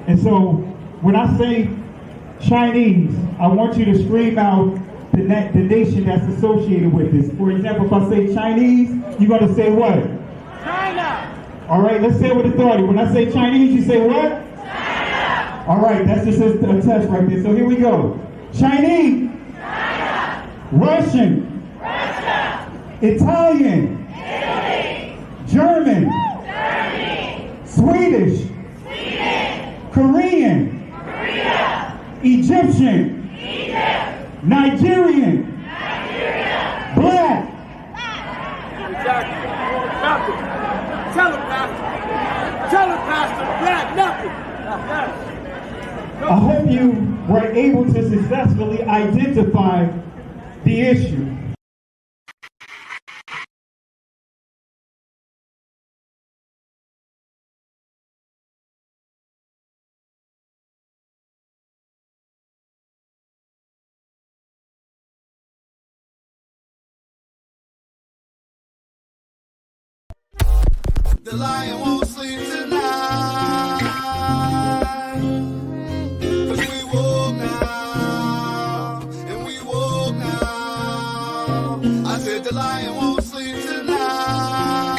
And so when I say Chinese, I want you to scream out the nation that's associated with this. For example, if I say Chinese, you're going to say what? China. All right, let's say it with authority. When I say Chinese, you say what? China. All right, that's just a test right there. So here we go. Chinese. China. Russian. Russia. Italian. Italy. German. Germany. Swedish. Sweden. Korean. Korea. Egyptian. Egypt. Nigerian. Nigeria. Black. Exactly. Nothing. Tell him, Pastor. Tell him, Pastor. Black, nothing. I hope you were able to successfully identify the issue. The lion won't sleep tonight, 'cause we woke now, and we woke now. I said the lion won't sleep tonight,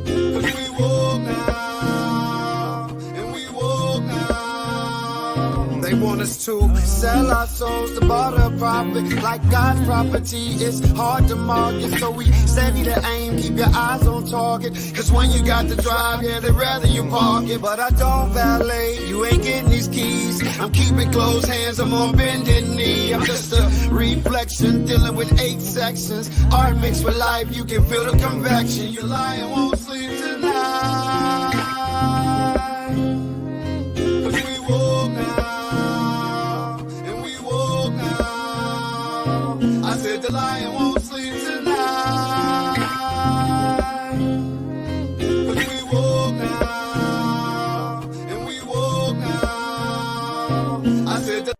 'cause we woke now, and we woke now. They want us to sell our souls to barter profit, like God's property. It's hard to market, so we steady to aim, keep your eyes on target. 'Cause when you got to drive, yeah, they'd rather you park it. But I don't valet, you ain't getting these keys. I'm keeping closed hands, I'm on bended knee. I'm just a reflection, dealing with 8 sections. Art mixed with life, you can feel the convection. Your lion won't sleep tonight, 'cause we woke now, and we woke now. I said the lion won't sleep tonight, 'cause we woke now, and we woke now. I said the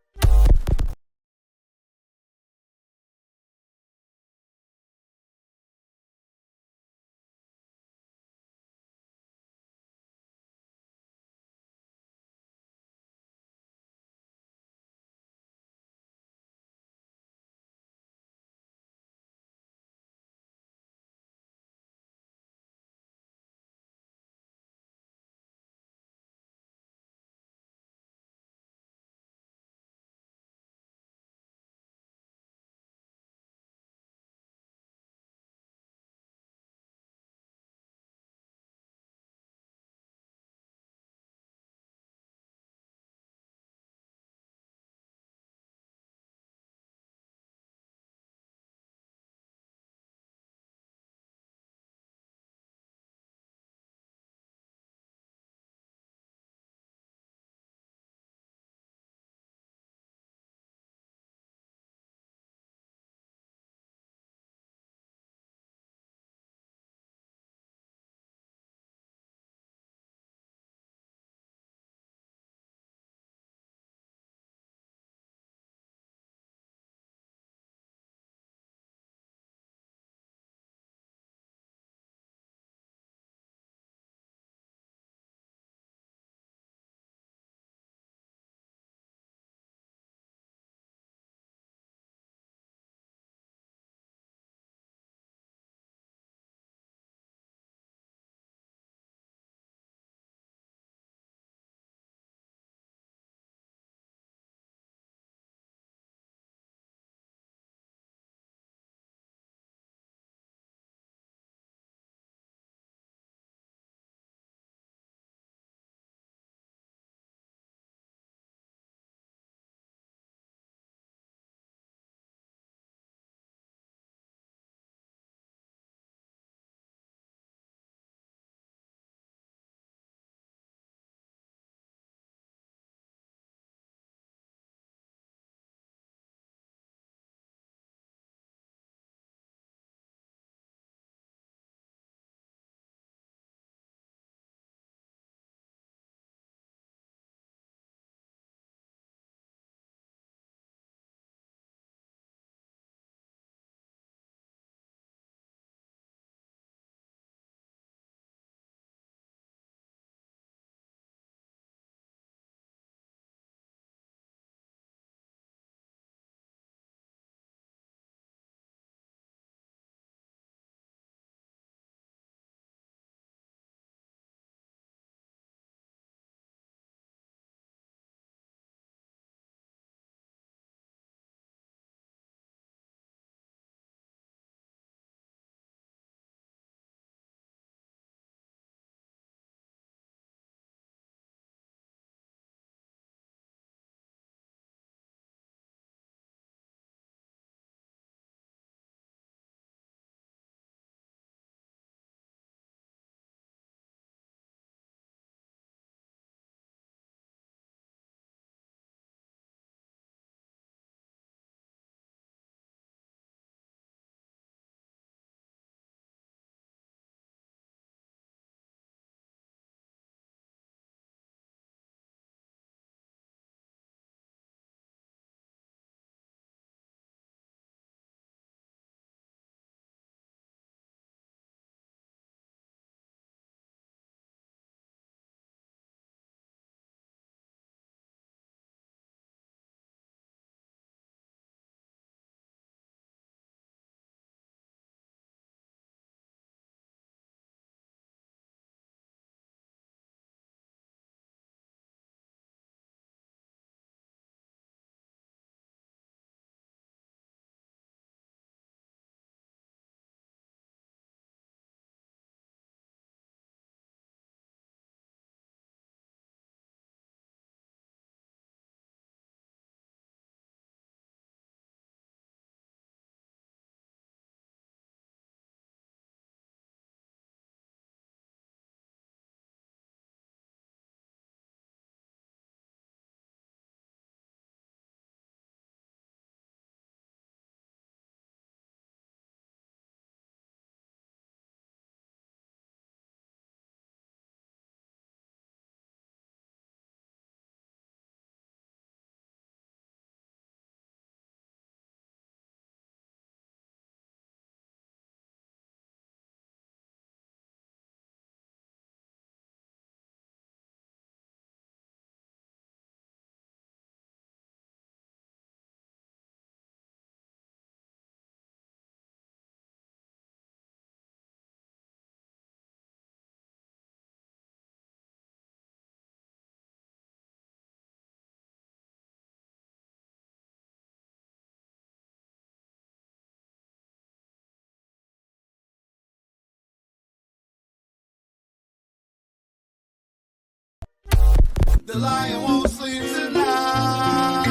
The lion won't sleep tonight.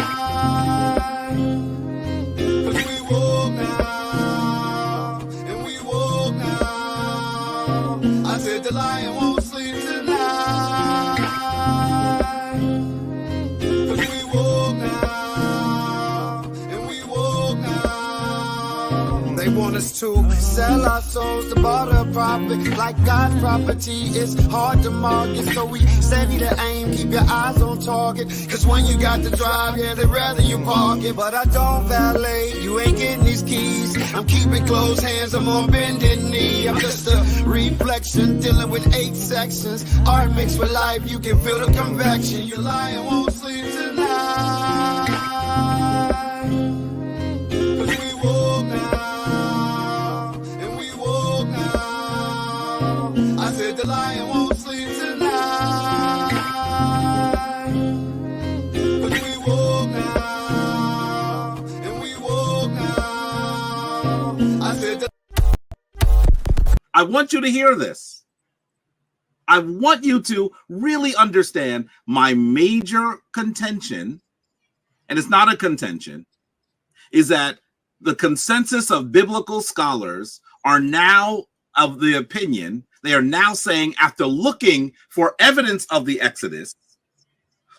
'Cause we woke now, and we woke now. I said the lion won't sleep tonight. 'Cause we woke now, and we woke now. They want us to sell our souls to barter profit. Like God's property, it's hard to market. So we steady to aim, keep your eyes on target. Cause when you got to drive, yeah, they'd rather you park it. But I don't valet, you ain't getting these keys. I'm keeping closed hands, I'm on bended knee. I'm just a reflection, dealing with 8 sections. Art mixed with life, you can feel the convection. Your lion won't sleep tonight. 'Cause we woke now, and we woke now. I said the lion won't sleep tonight. 'Cause we woke now, and we woke now. I said I want you to hear this. I want you to really understand my major contention, and it's not a contention, is that the consensus of biblical scholars are now of the opinion, they are now saying, after looking for evidence of the Exodus,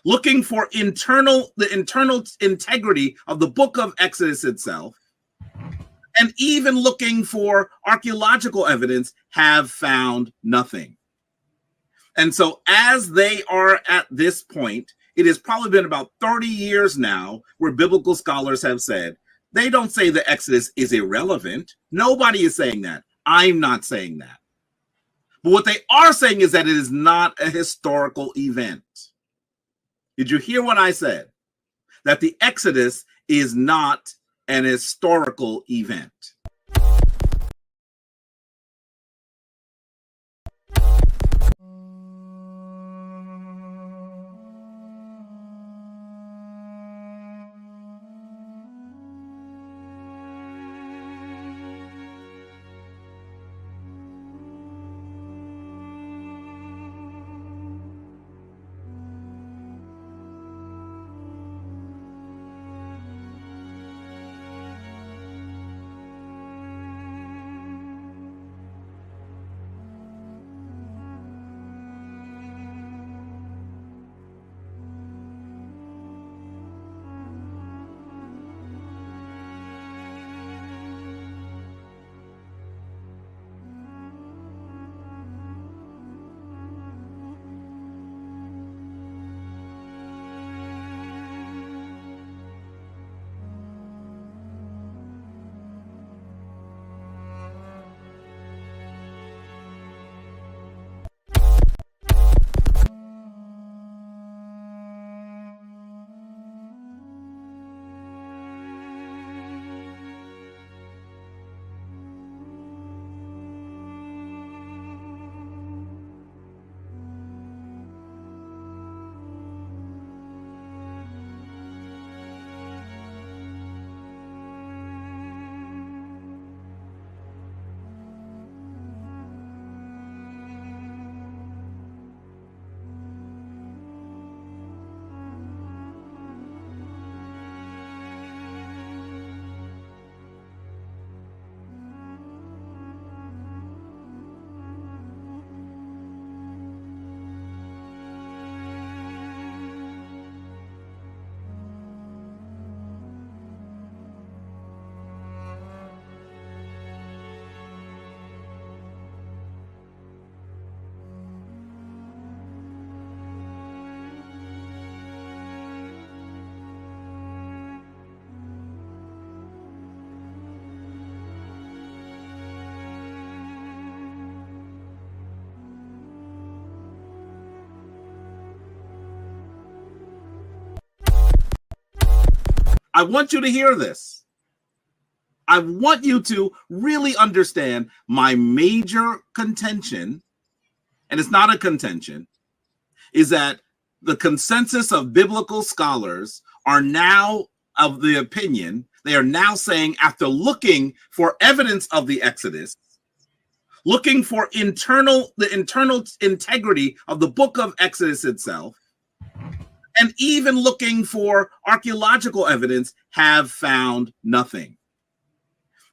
looking for the internal integrity of the book of Exodus itself, and even looking for archaeological evidence, have found nothing. And so as they are at this point, it has probably been about 30 years now where biblical scholars have said, they don't say the Exodus is irrelevant. Nobody is saying that. I'm not saying that. But what they are saying is that it is not a historical event. Did you hear what I said? That the Exodus is not an historical event. I want you to hear this. I want you to really understand my major contention, and it's not a contention, is that the consensus of biblical scholars are now of the opinion, they are now saying, after looking for evidence of the Exodus, looking for the internal integrity of the book of Exodus itself, and even looking for archaeological evidence have found nothing.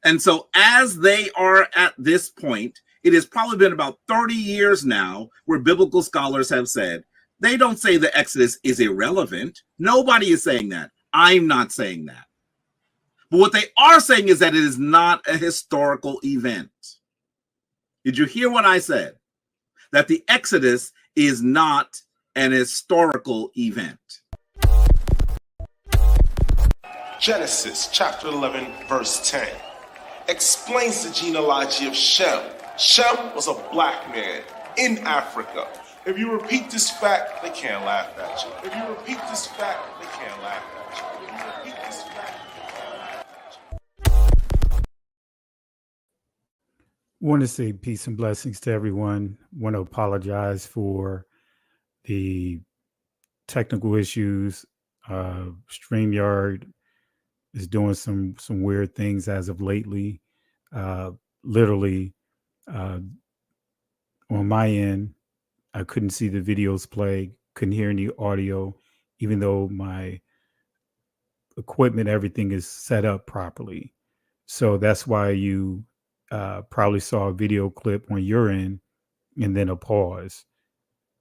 And so as they are at this point, it has probably been about 30 years now where biblical scholars have said, they don't say the Exodus is irrelevant. Nobody is saying that. I'm not saying that. But what they are saying is that it is not a historical event. Did you hear what I said? That the Exodus is not an historical event. Genesis chapter 11, verse 10 explains the genealogy of Shem. Shem was a black man in Africa. If you repeat this fact, they can't laugh at you. If you repeat this fact, they can't laugh at you. If you repeat this fact, they can't laugh at you. Want to say peace and blessings to everyone. Want to apologize for the technical issues. StreamYard is doing some weird things as of lately. Literally, on my end, I couldn't see the videos play, couldn't hear any audio, even though my equipment, everything is set up properly. So that's why you probably saw a video clip on your end and then a pause.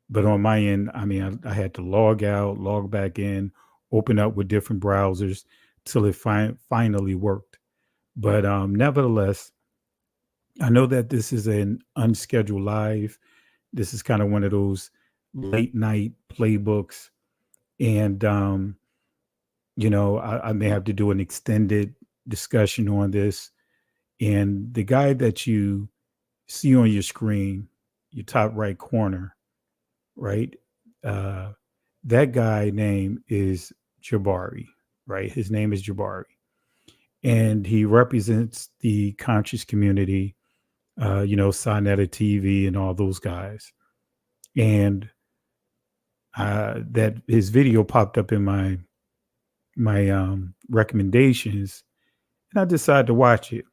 But on my end, I mean, I had to log out, log back in, open up with different browsers till it finally worked. But nevertheless, I know that this is an unscheduled live. This is kind of one of those late night playbooks. And, I may have to do an extended discussion on this. And the guy that you see on your screen, your top right corner, right? That guy name is Jabari, right? His name is Jabari. And he represents the conscious community, Sonetta TV and all those guys. And that his video popped up in my recommendations, and I decided to watch it.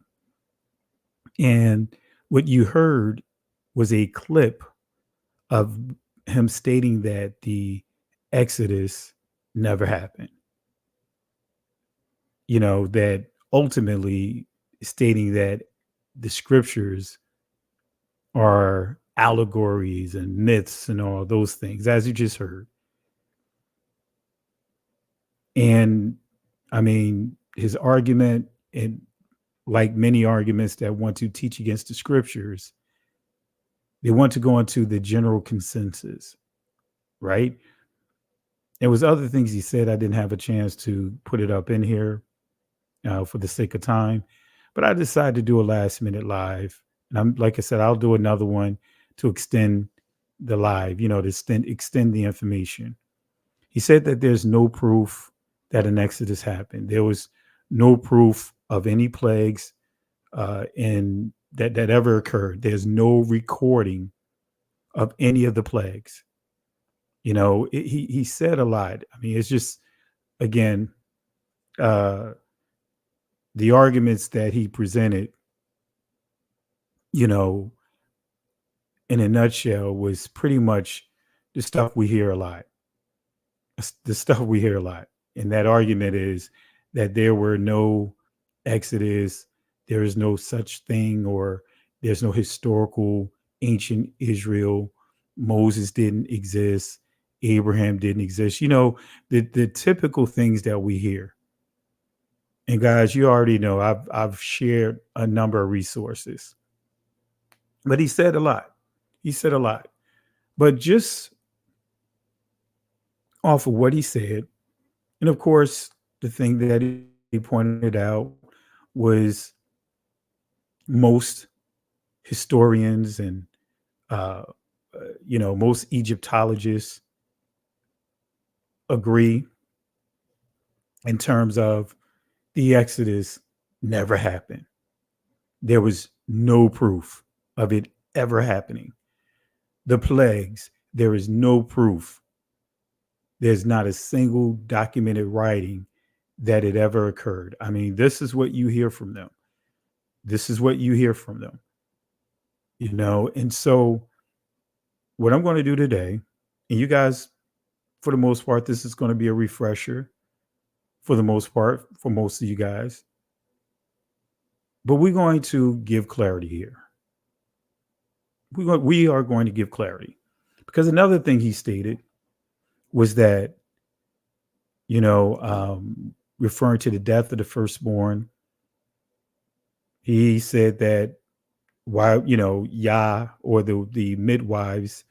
And what you heard was a clip of him stating that the Exodus never happened. That ultimately stating that the scriptures are allegories and myths and all those things, as you just heard. And I mean, his argument, and like many arguments that want to teach against the scriptures, they want to go into the general consensus, right? There was other things he said. I didn't have a chance to put it up in here for the sake of time, but I decided to do a last minute live. And like I said, I'll do another one to extend the live, to extend the information. He said that there's no proof that an Exodus happened. There was no proof of any plagues in that ever occurred. There's no recording of any of the plagues. He said a lot. I mean, it's just, again, the arguments that he presented, in a nutshell, was pretty much the stuff we hear a lot. The stuff we hear a lot. And that argument is that there were no Exodus, there is no such thing, or there's no historical ancient Israel. Moses didn't exist. Abraham didn't exist. The typical things that we hear. And guys, you already know I've shared a number of resources. But he said a lot. But just off of what he said, and of course, the thing that he pointed out was most historians and, most Egyptologists agree in terms of the Exodus never happened. There was no proof of it ever happening. The plagues, there is no proof. There's not a single documented writing that it ever occurred. I mean, this is what you hear from them. And so what I'm going to do today, and you guys for the most part, this is going to be a refresher for the most part, for most of you guys. But we're going to give clarity here. We are going to give clarity. Because another thing he stated was that, referring to the death of the firstborn, he said that while, Yah or the midwives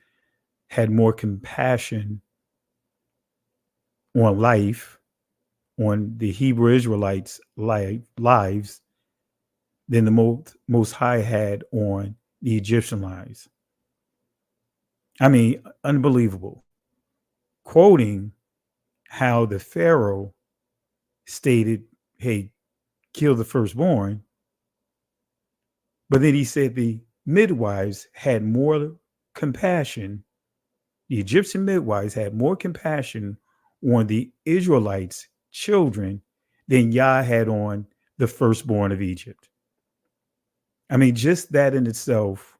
had more compassion on life, on the Hebrew Israelites' lives, than the Most High had on the Egyptian lives. I mean, unbelievable. Quoting how the Pharaoh stated, hey, kill the firstborn. But then he said the midwives had more compassion. The Egyptian midwives had more compassion on the Israelites' children than Yah had on the firstborn of Egypt. I mean, just that in itself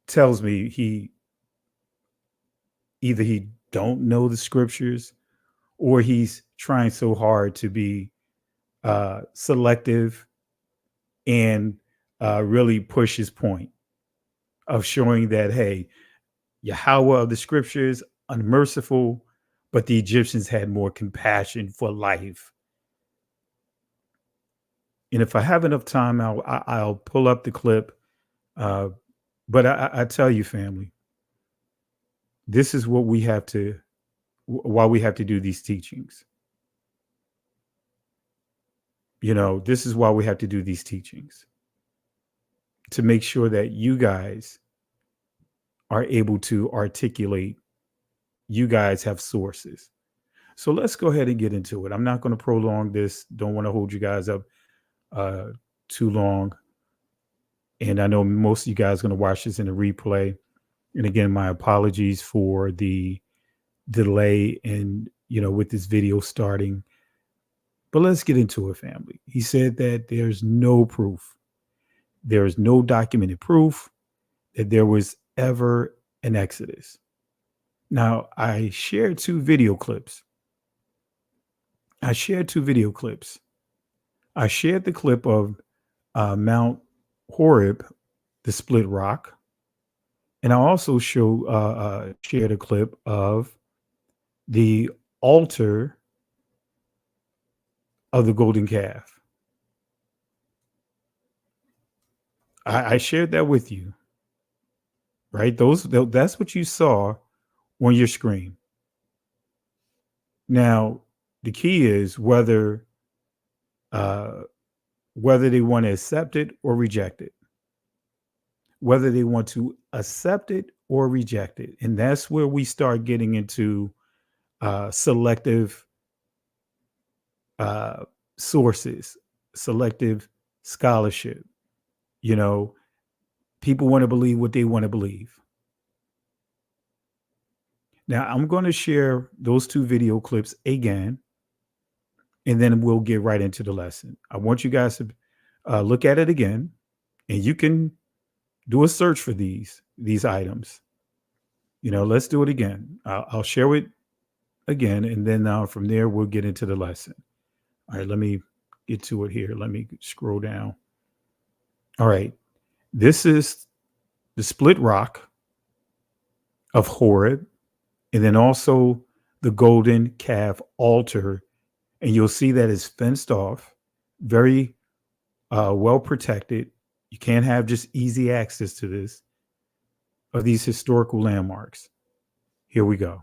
tells me he don't know the scriptures, or he's trying so hard to be selective and really push his point of showing that, hey, Yahweh of the scriptures, unmerciful, but the Egyptians had more compassion for life. And if I have enough time, I'll pull up the clip. But I tell you, family, this is what we have to, why we have to do these teachings. This is why we have to do these teachings, to make sure that you guys are able to articulate, you guys have sources. So let's go ahead and get into it. I'm not going to prolong this. Don't want to hold you guys up too long. And I know most of you guys are going to watch this in a replay. And again, my apologies for the delay and, with this video starting. But let's get into it, family. He said that there's no proof. There is no documented proof that there was ever an Exodus. Now, I shared two video clips. I shared the clip of Mount Horeb, the split rock. And I also shared a clip of the altar of the golden calf. I shared that with you, right? That's what you saw on your screen. Now, the key is whether they want to accept it or reject it. Whether they want to accept it or reject it. And that's where we start getting into selective sources, selective scholarship. People want to believe what they want to believe. Now, I'm going to share those two video clips again, and then we'll get right into the lesson. I want you guys to look at it again, and you can do a search for these items. Let's do it again. I'll share it again, and then from there, we'll get into the lesson. All right, let me get to it here. Let me scroll down. All right, this is the split rock of Horeb, and then also the golden calf altar. And you'll see that it's fenced off, very well protected. You can't have just easy access to this, of these historical landmarks. Here we go.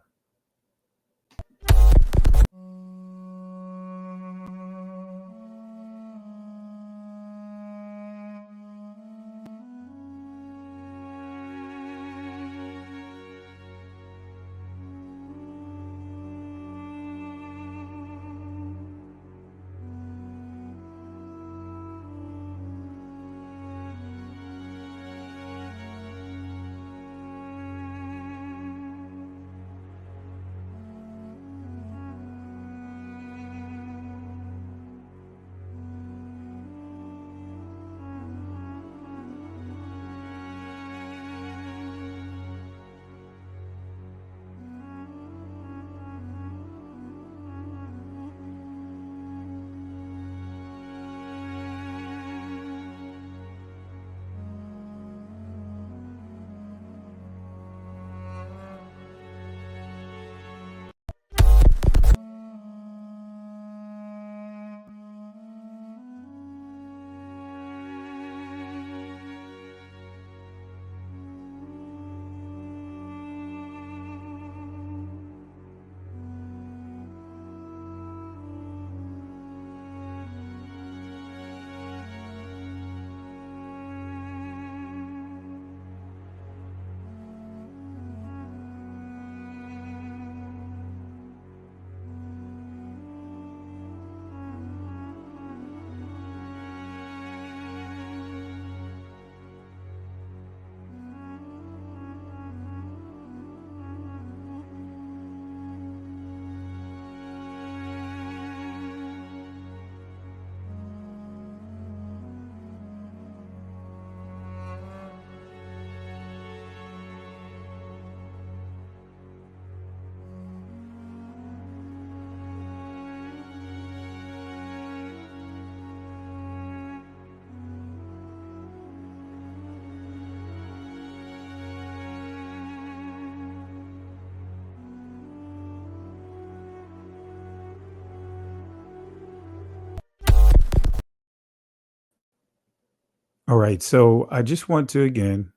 All right. So I just want to, again,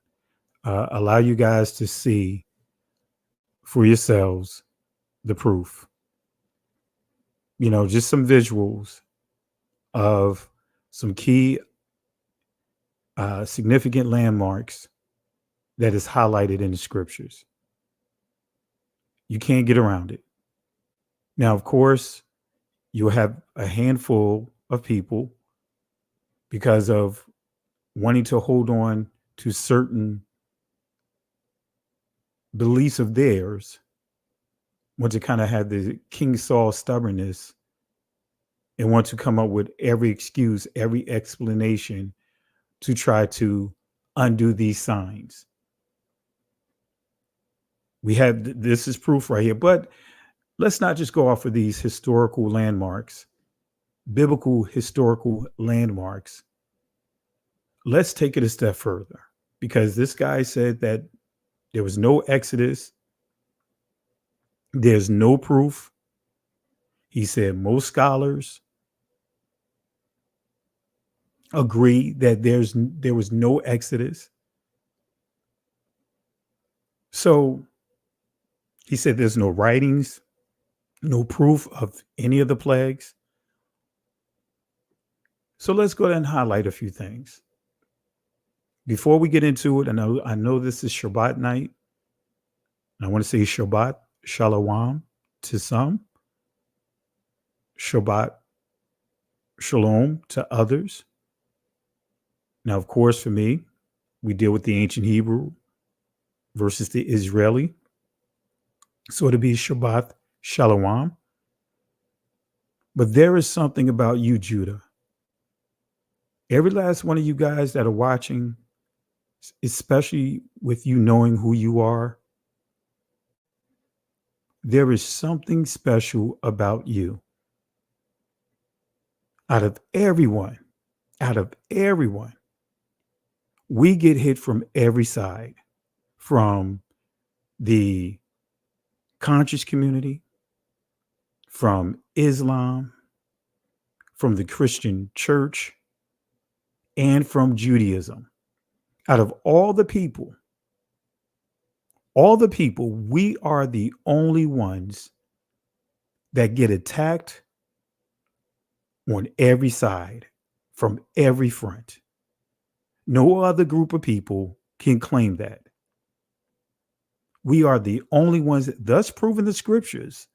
allow you guys to see for yourselves the proof. Just some visuals of some key significant landmarks that is highlighted in the scriptures. You can't get around it. Now, of course, you'll have a handful of people, because of wanting to hold on to certain beliefs of theirs, want to kind of have the King Saul stubbornness and want to come up with every excuse, every explanation to try to undo these signs. We have, this is proof right here, but let's not just go off of these historical landmarks, biblical historical landmarks. Let's take it a step further, because this guy said that there was no Exodus. There's no proof. He said most scholars agree that there was no Exodus. So he said there's no writings, no proof of any of the plagues. So let's go ahead and highlight a few things. Before we get into it, I know this is Shabbat night. I want to say Shabbat Shalom to some, Shabbat Shalom to others. Now, of course, for me, we deal with the ancient Hebrew versus the Israeli. So it'll be Shabbat Shalom. But there is something about you, Judah. Every last one of you guys that are watching, especially with you knowing who you are, there is something special about you. Out of everyone, we get hit from every side, from the conscious community, from Islam, from the Christian church, and from Judaism. Out of all the people, we are the only ones that get attacked on every side, from every front. No other group of people can claim that. We are the only ones, thus proving the scriptures,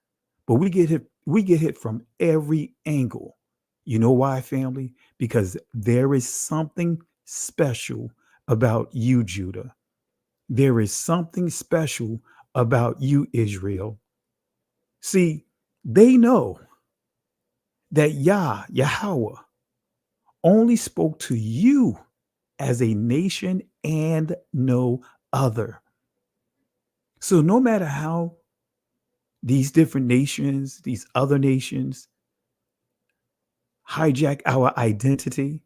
but we get hit from every angle. You know why, family? Because there is something special about you, Judah. There is something special about you, Israel. See, they know that Yahweh only spoke to you as a nation and no other. So no matter how these different nations, these other nations, hijack our identity,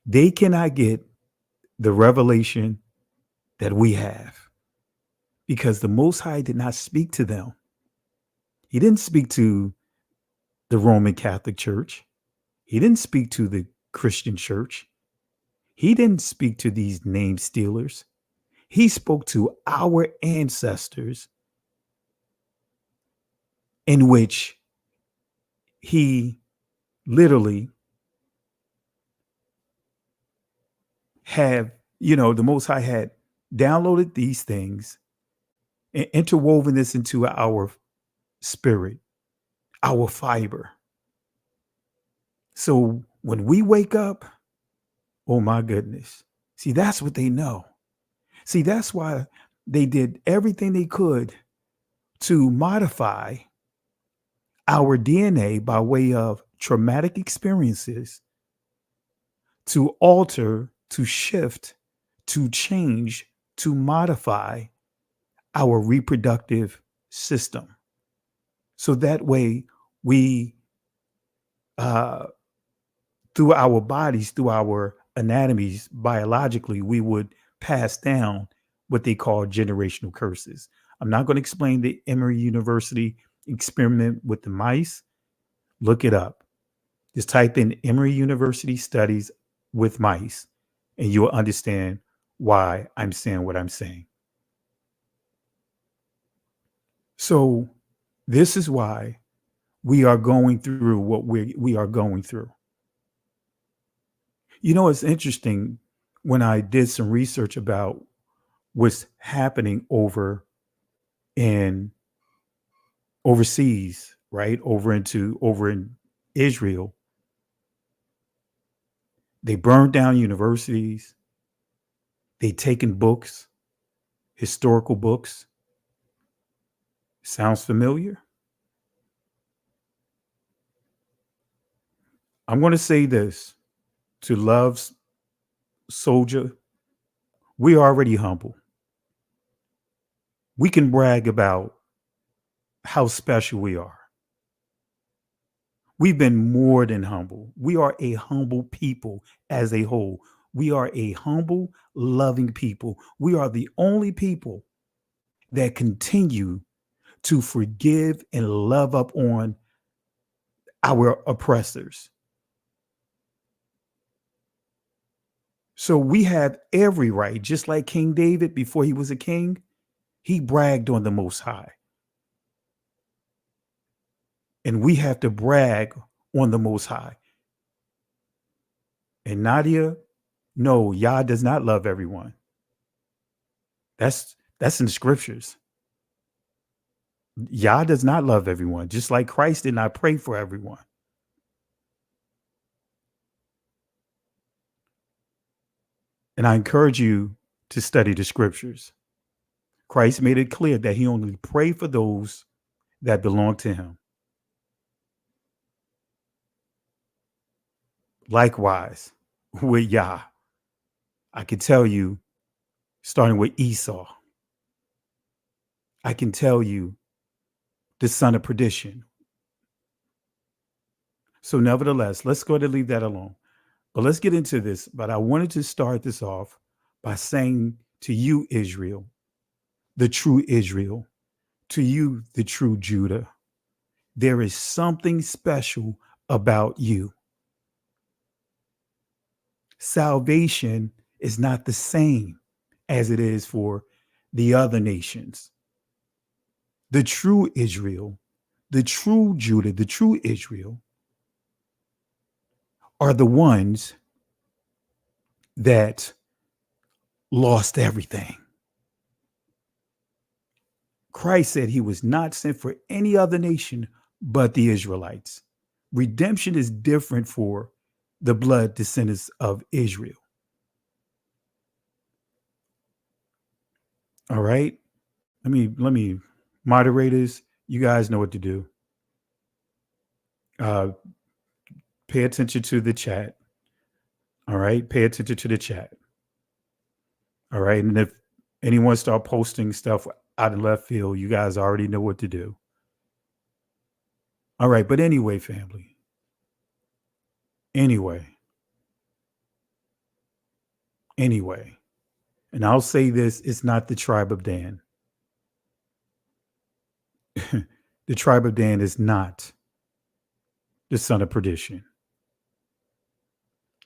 they cannot get the revelation that we have, because the Most High did not speak to them. He didn't speak to the Roman Catholic Church. He didn't speak to the Christian church. He didn't speak to these name stealers. He spoke to our ancestors, in which he literally have, the Most High had downloaded these things and interwoven this into our spirit, our fiber. So when we wake up, oh my goodness. See, that's what they know. See, that's why they did everything they could to modify our DNA by way of traumatic experiences, to alter, to shift, to change, to modify our reproductive system. So that way we, through our bodies, through our anatomies, biologically, we would pass down what they call generational curses. I'm not going to explain the Emory University experiment with the mice. Look it up. Just type in Emory University studies with mice, and you'll understand why I'm saying what I'm saying. So this is why we are going through what we are going through. You know, it's interesting when I did some research about what's happening over in overseas, right? Over in Israel. They burned down universities. They taken books, historical books. Sounds familiar? I'm going to say this to Love's soldier. We are already humble. We can brag about how special we are. We've been more than humble. We are a humble people as a whole. We are a humble, loving people. We are the only people that continue to forgive and love up on our oppressors. So we have every right, just like King David before he was a king, he bragged on the Most High. And we have to brag on the Most High. And Nadia, no, Yah does not love everyone. That's in the scriptures. Yah does not love everyone, just like Christ did not pray for everyone. And I encourage you to study the scriptures. Christ made it clear that he only prayed for those that belong to him. Likewise, with Yah, I can tell you, starting with Esau, I can tell you the son of perdition. So nevertheless, let's go ahead and leave that alone. But let's get into this. But I wanted to start this off by saying to you, Israel, the true Israel, to you, the true Judah, there is something special about you. Salvation is not the same as it is for the other nations. The true Israel, the true Judah, the true Israel are the ones that lost everything. Christ said he was not sent for any other nation but the Israelites. Redemption is different for the blood descendants of Israel. All right. Let me moderators, you guys know what to do. Pay attention to the chat. All right. Pay attention to the chat. All right. And if anyone start posting stuff out in left field, you guys already know what to do. All right. But anyway, family. Anyway. And I'll say this, it's not the tribe of Dan. The tribe of Dan is not the son of perdition.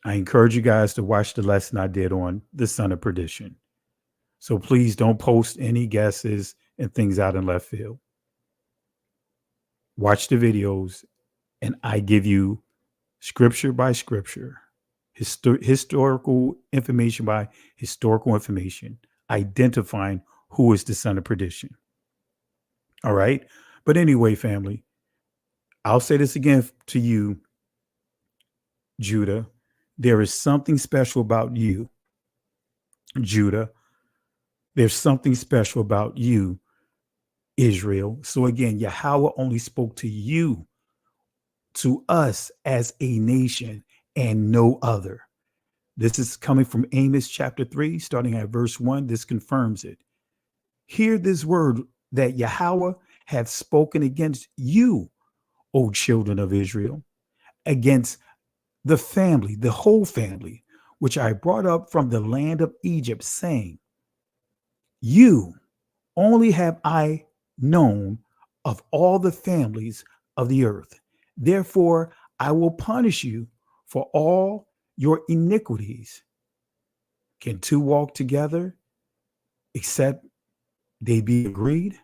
I encourage you guys to watch the lesson I did on the son of perdition. So please don't post any guesses and things out in left field. Watch the videos and I give you scripture by scripture, historical information by historical information, identifying who is the son of perdition. All right. But anyway, family, I'll say this again to you, Judah. There is something special about you, Judah. There's something special about you, Israel. So again, Yahweh only spoke to you, to us as a nation and no other. This is coming from Amos chapter 3, starting at verse 1. This confirms it. Hear this word that Yahweh hath spoken against you, O children of Israel, against the family, the whole family, which I brought up from the land of Egypt, saying, you only have I known of all the families of the earth. Therefore, I will punish you for all your iniquities. Can two walk together except they be agreed?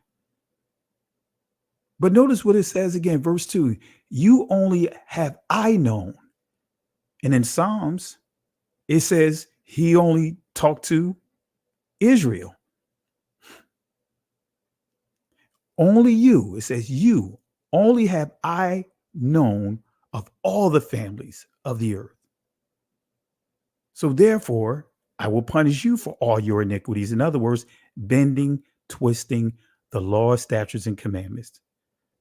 But notice what it says again, verse 2. You only have I known. And in Psalms, it says he only talked to Israel. Only you, it says you only have I known of all the families of the earth. So therefore, I will punish you for all your iniquities. In other words, bending, twisting the law, statutes, and commandments.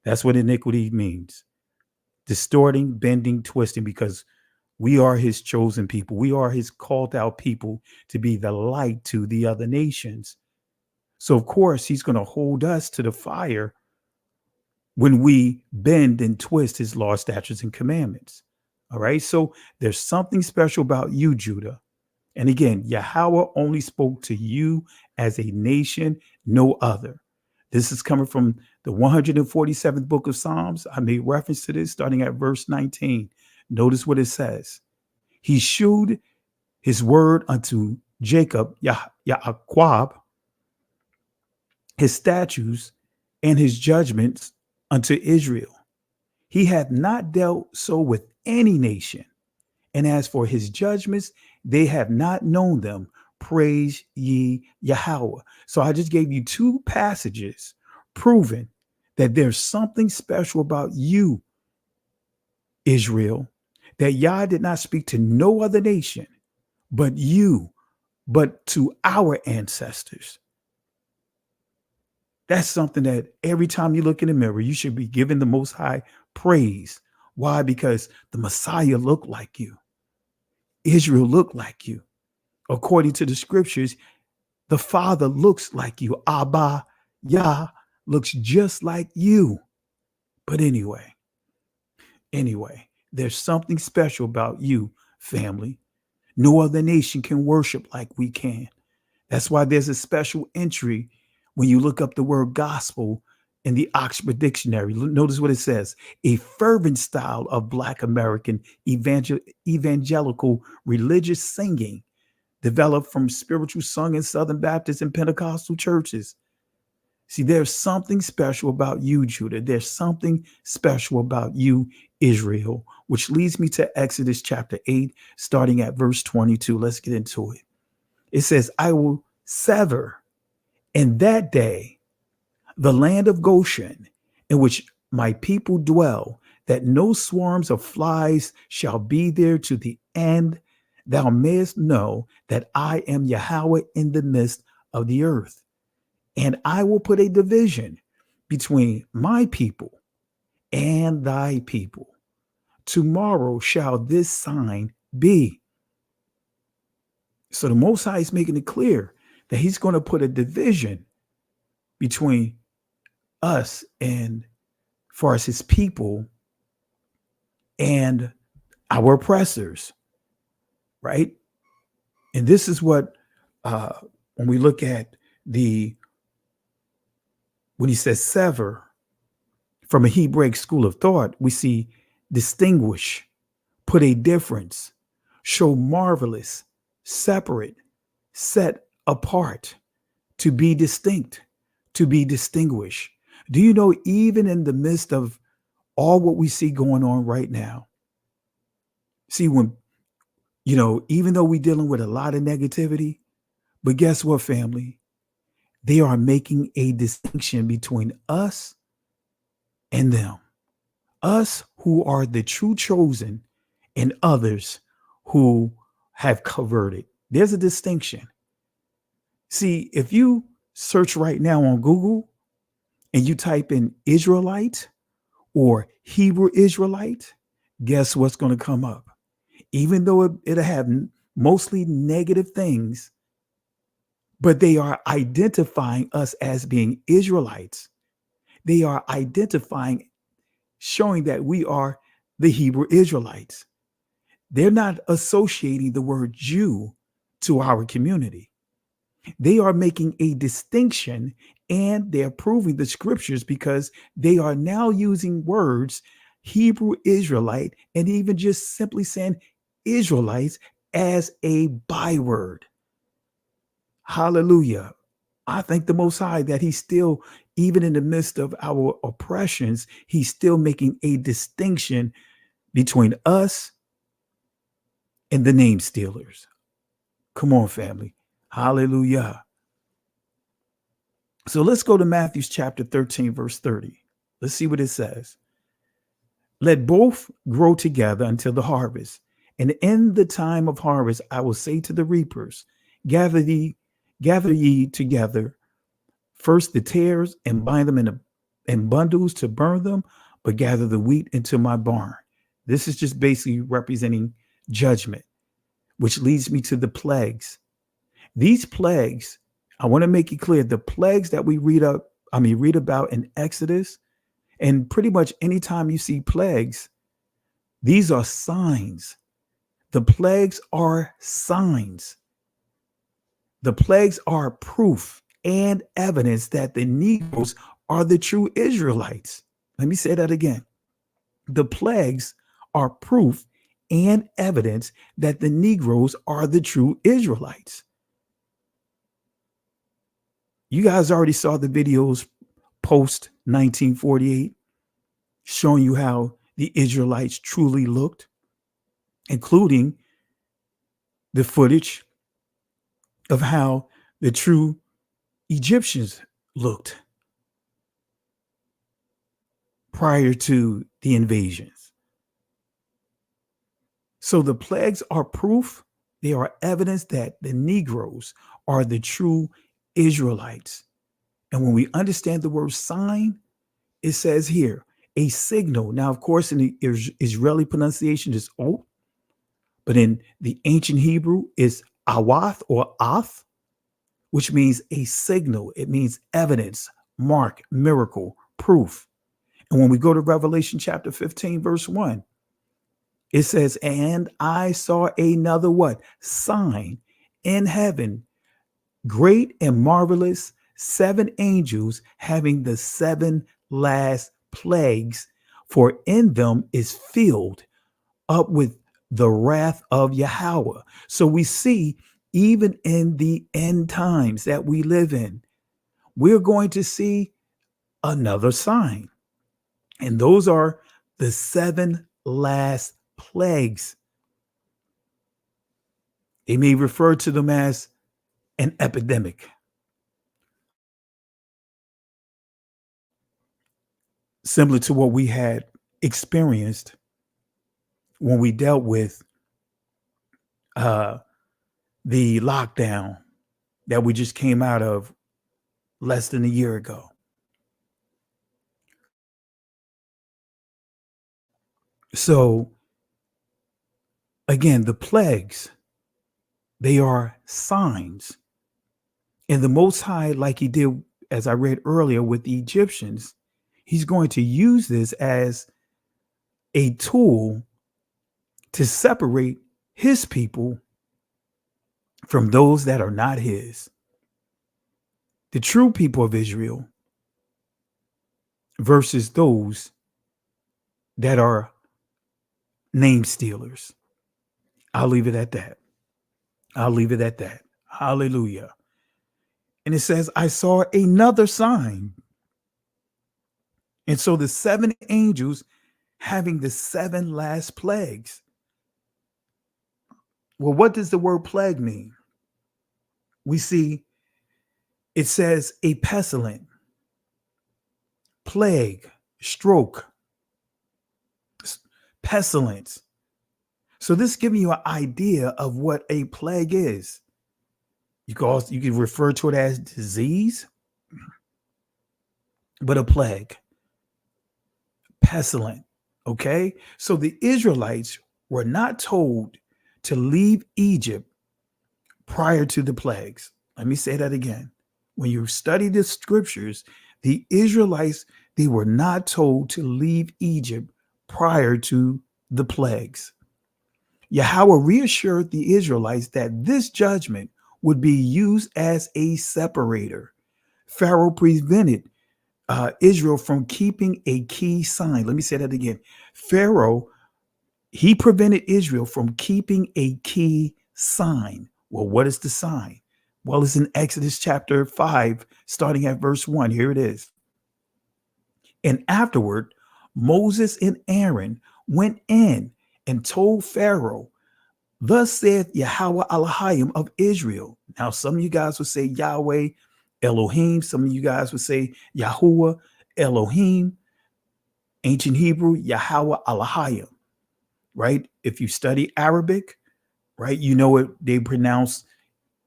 That's what iniquity means. Distorting, bending, twisting, because we are his chosen people. We are his called out people to be the light to the other nations. So of course, he's going to hold us to the fire when we bend and twist his law, statutes, and commandments. All right. So there's something special about you, Judah. And again, Yahweh only spoke to you as a nation, no other. This is coming from the 147th book of Psalms. I made reference to this starting at verse 19. Notice what it says. He shewed his word unto Jacob, Ya'quab, his statutes and his judgments unto Israel. He hath not dealt so with any nation. And as for his judgments, they have not known them. Praise ye Yahweh. So I just gave you two passages proving that there's something special about you, Israel, that Yah did not speak to no other nation but you, but to our ancestors. That's something that every time you look in the mirror, you should be giving the Most High praise. Why? Because the Messiah looked like you. Israel looked like you. According to the scriptures, the Father looks like you. Abba, Yah looks just like you. But anyway, there's something special about you, family. No other nation can worship like we can. That's why there's a special entry when you look up the word gospel in the Oxford Dictionary. Notice what it says: a fervent style of Black American evangelical religious singing developed from spiritual sung in Southern Baptist and Pentecostal churches. See, there's something special about you, Judah. There's something special about you, Israel, which leads me to Exodus chapter 8, starting at verse 22. Let's get into it. It says, I will sever in that day the land of Goshen, in which my people dwell, that no swarms of flies shall be there, to the end thou mayest know that I am Yahweh in the midst of the earth. And I will put a division between my people and thy people. Tomorrow shall this sign be. So the Most High is making it clear that he's going to put a division between us and, far as his people, and our oppressors, right? And this is what, when we look at when he says sever, from a Hebraic school of thought, we see distinguish, put a difference, show marvelous, separate, set apart, to be distinct, to be distinguished. Do you know, even in the midst of all what we see going on right now, see, when, even though we're dealing with a lot of negativity, but guess what, family? They are making a distinction between us and them. Us who are the true chosen, and others who have converted. There's a distinction. See, if you search right now on Google and you type in Israelite or Hebrew Israelite, guess what's going to come up? Even though it'll have mostly negative things, but they are identifying us as being Israelites. They are identifying, showing that we are the Hebrew Israelites. They're not associating the word Jew to our community. They are making a distinction, and they're proving the scriptures, because they are now using words, Hebrew Israelite, and even just simply saying Israelites as a byword. Hallelujah. I thank the Most High that he's still, even in the midst of our oppressions, he's still making a distinction between us and the name stealers. Come on, family. Hallelujah. So let's go to Matthew chapter 13, verse 30. Let's see what it says. Let both grow together until the harvest. And in the time of harvest, I will say to the reapers, gather ye together first the tares and bind them in bundles to burn them, but gather the wheat into my barn. This is just basically representing judgment, which leads me to the plagues. These plagues, I want to make it clear, the plagues that we read about in Exodus, and pretty much anytime you see plagues, these are signs. The plagues are signs. The plagues are proof and evidence that the Negroes are the true Israelites. Let me say that again. The plagues are proof and evidence that the Negroes are the true Israelites. You guys already saw the videos post 1948 showing you how the Israelites truly looked, including the footage of how the true Egyptians looked prior to the invasions. So the plagues are proof, they are evidence that the Negroes are the true Israelites. And when we understand the word sign, it says here, a signal. Now, of course, in the Israeli pronunciation is O, but in the ancient Hebrew is awath or ath, which means a signal. It means evidence, mark, miracle, proof. And when we go to Revelation chapter 15, verse 1, it says, and I saw another what? Sign in heaven, great and marvelous, 7 angels having the 7 last plagues, for in them is filled up with the wrath of Yahweh. So we see, even in the end times that we live in, we're going to see another sign. And those are the 7 last plagues. They may refer to them as an epidemic. Similar to what we had experienced when we dealt with the lockdown that we just came out of less than a year ago. So again, the plagues, they are signs. And the Most High, like he did, as I read earlier with the Egyptians, he's going to use this as a tool to separate his people from those that are not his. The true people of Israel versus those that are name stealers. I'll leave it at that. I'll leave it at that. Hallelujah. And it says, I saw another sign. And so the 7 angels having the 7 last plagues. Well, what does the word plague mean? We see it says a pestilent, plague, stroke, pestilence. So this is giving you an idea of what a plague is. You can refer to it as disease, but a plague, pestilent. Okay, so the Israelites were not told to leave Egypt prior to the plagues. Let me say that again. When you study the scriptures, the Israelites, they were not told to leave Egypt prior to the plagues. Yahweh reassured the Israelites that this judgment would be used as a separator. Pharaoh prevented Israel from keeping a key sign. Let me say that again. Pharaoh He prevented Israel from keeping a key sign. Well, what is the sign? Well, it's in Exodus chapter 5, starting at verse 1. Here it is. And afterward, Moses and Aaron went in and told Pharaoh, thus saith Yahweh Elohim of Israel. Now, some of you guys would say Yahweh Elohim. Some of you guys would say Yahuwah Elohim. Ancient Hebrew, Yahweh Elohim, right? If you study Arabic, right, you know it, they pronounce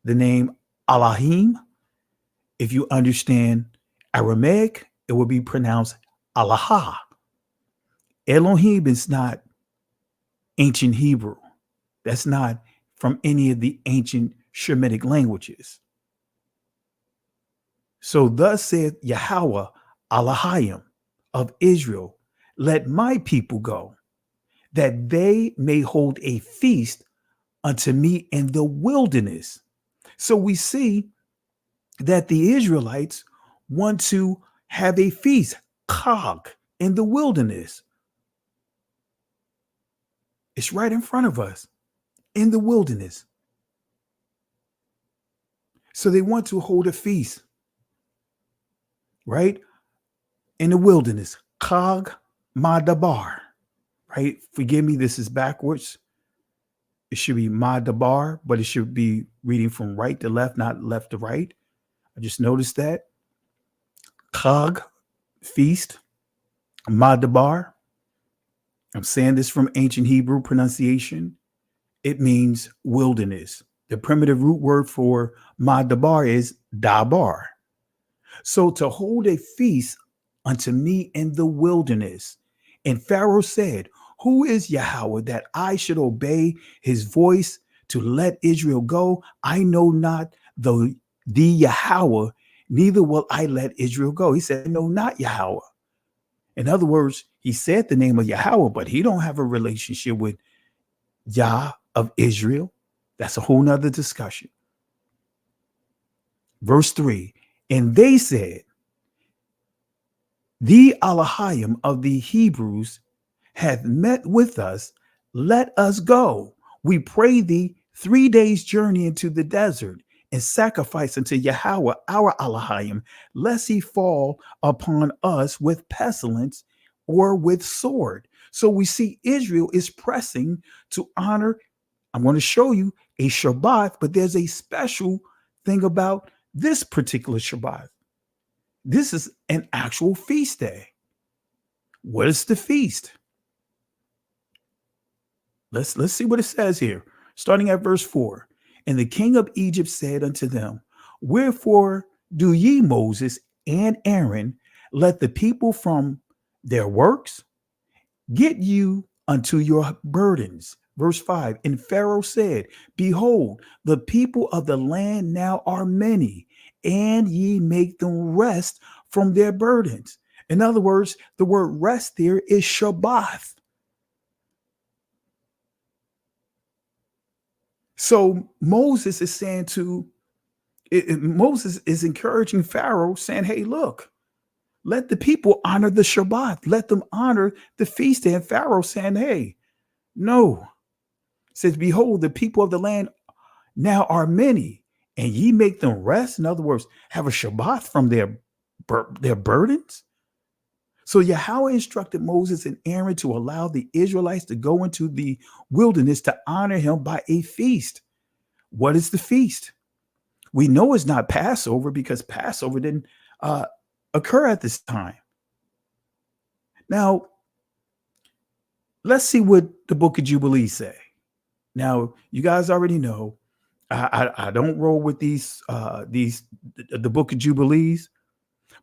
the name Elohim. If you understand Aramaic, it will be pronounced Allah. Elohim is not ancient Hebrew. That's not from any of the ancient Shemitic languages. So thus saith Yahweh Elohim of Israel, let my people go, that they may hold a feast unto me in the wilderness. So we see that the Israelites want to have a feast, Chag, in the wilderness. It's right in front of us, in the wilderness. So they want to hold a feast, right? In the wilderness, Chag Madabar, right? Forgive me, this is backwards. It should be Madabar, but it should be reading from right to left, not left to right. I just noticed that. Chag, feast, Madabar. I'm saying this from ancient Hebrew pronunciation. It means wilderness. The primitive root word for Madabar is Dabar. So to hold a feast unto me in the wilderness. And Pharaoh said, who is Yahweh that I should obey his voice to let Israel go? I know not the Yahweh, neither will I let Israel go. He said, no, not Yahweh. In other words, he said the name of Yahweh, but he don't have a relationship with Yah of Israel. That's a whole nother discussion. Verse 3, and they said, the Elohim of the Hebrews hath met with us, let us go. We pray thee 3 days' journey into the desert and sacrifice unto Yahweh our Elohim, lest he fall upon us with pestilence or with sword. So we see Israel is pressing to honor. I'm going to show you a Shabbat, but there's a special thing about this particular Shabbat. This is an actual feast day. What is the feast? Let's see what it says here, starting at verse 4. And the king of Egypt said unto them, wherefore do ye, Moses and Aaron, let the people from their works get you unto your burdens? Verse 5, and Pharaoh said, behold, the people of the land now are many, and ye make them rest from their burdens. In other words, the word rest there is Shabbat. So Moses is saying Moses is encouraging Pharaoh, saying, hey, look, let the people honor the Shabbat. Let them honor the feast day. And Pharaoh saying, hey, no. It says, behold, the people of the land now are many, and ye make them rest. In other words, have a Shabbat from their burdens. So Yahweh instructed Moses and Aaron to allow the Israelites to go into the wilderness to honor him by a feast. What is the feast? We know it's not Passover because Passover didn't occur at this time. Now, let's see what the book of Jubilees say. Now, you guys already know I don't roll with the book of Jubilees,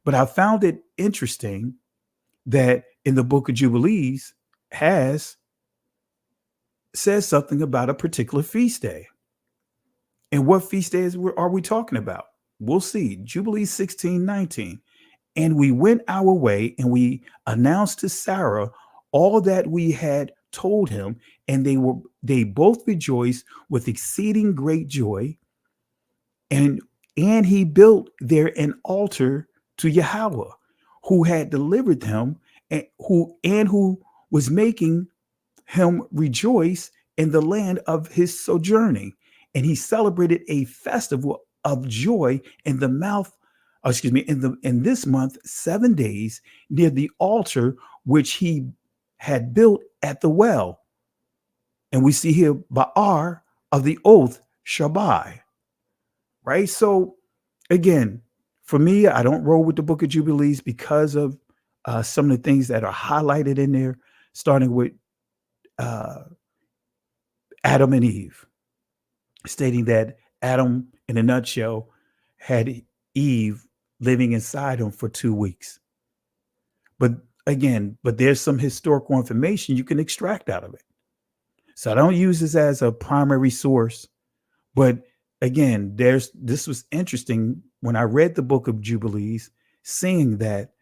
but I found it interesting that in the book of Jubilees says something about a particular feast day. And what feast days are we talking about? We'll see. Jubilees 16:19. And we went our way, and we announced to Sarah all that we had told him, and they both rejoiced with exceeding great joy. And he built there an altar to Yahweh, who had delivered him, and who was making him rejoice in the land of his sojourning. And he celebrated a festival of joy in the mouth, in this month, 7 days near the altar which he had built at the well. And we see here Ba'ar of the oath Shabbai, right? So again, for me, I don't roll with the Book of Jubilees because of some of the things that are highlighted in there, starting with Adam and Eve, stating that Adam, in a nutshell, had Eve living inside him for 2 weeks. But again, there's some historical information you can extract out of it. So I don't use this as a primary source. But again, this was interesting when I read the Book of Jubilees, seeing that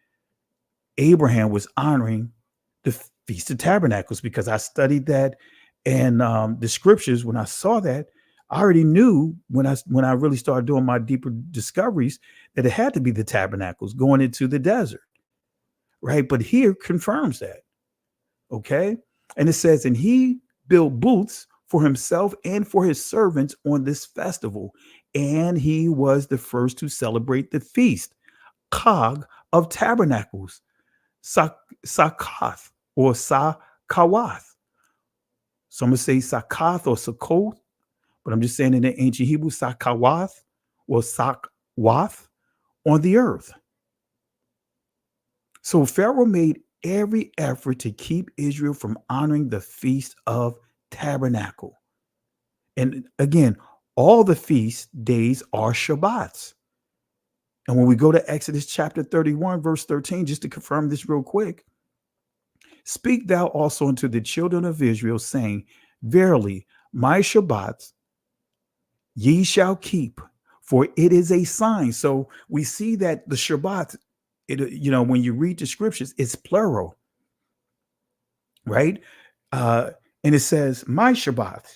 Abraham was honoring the Feast of Tabernacles, because I studied that in the scriptures. When I saw that, I already knew when I really started doing my deeper discoveries that it had to be the tabernacles going into the desert, right? But here confirms that, okay? And it says, and he built booths for himself and for his servants on this festival, and he was the first to celebrate the feast, Chag of Tabernacles, Sakath or Sakawath. Some would say Sakath or Sakoth, but I'm just saying in the ancient Hebrew, Sakawath or Sakwath on the earth. So Pharaoh made every effort to keep Israel from honoring the Feast of Tabernacle. And again, all the feast days are Shabbats. And when we go to Exodus chapter 31, verse 13, just to confirm this real quick, speak thou also unto the children of Israel, saying, verily, my Shabbats ye shall keep, for it is a sign. So we see that the Shabbat, when you read the scriptures, it's plural, right? And it says, my Shabbat.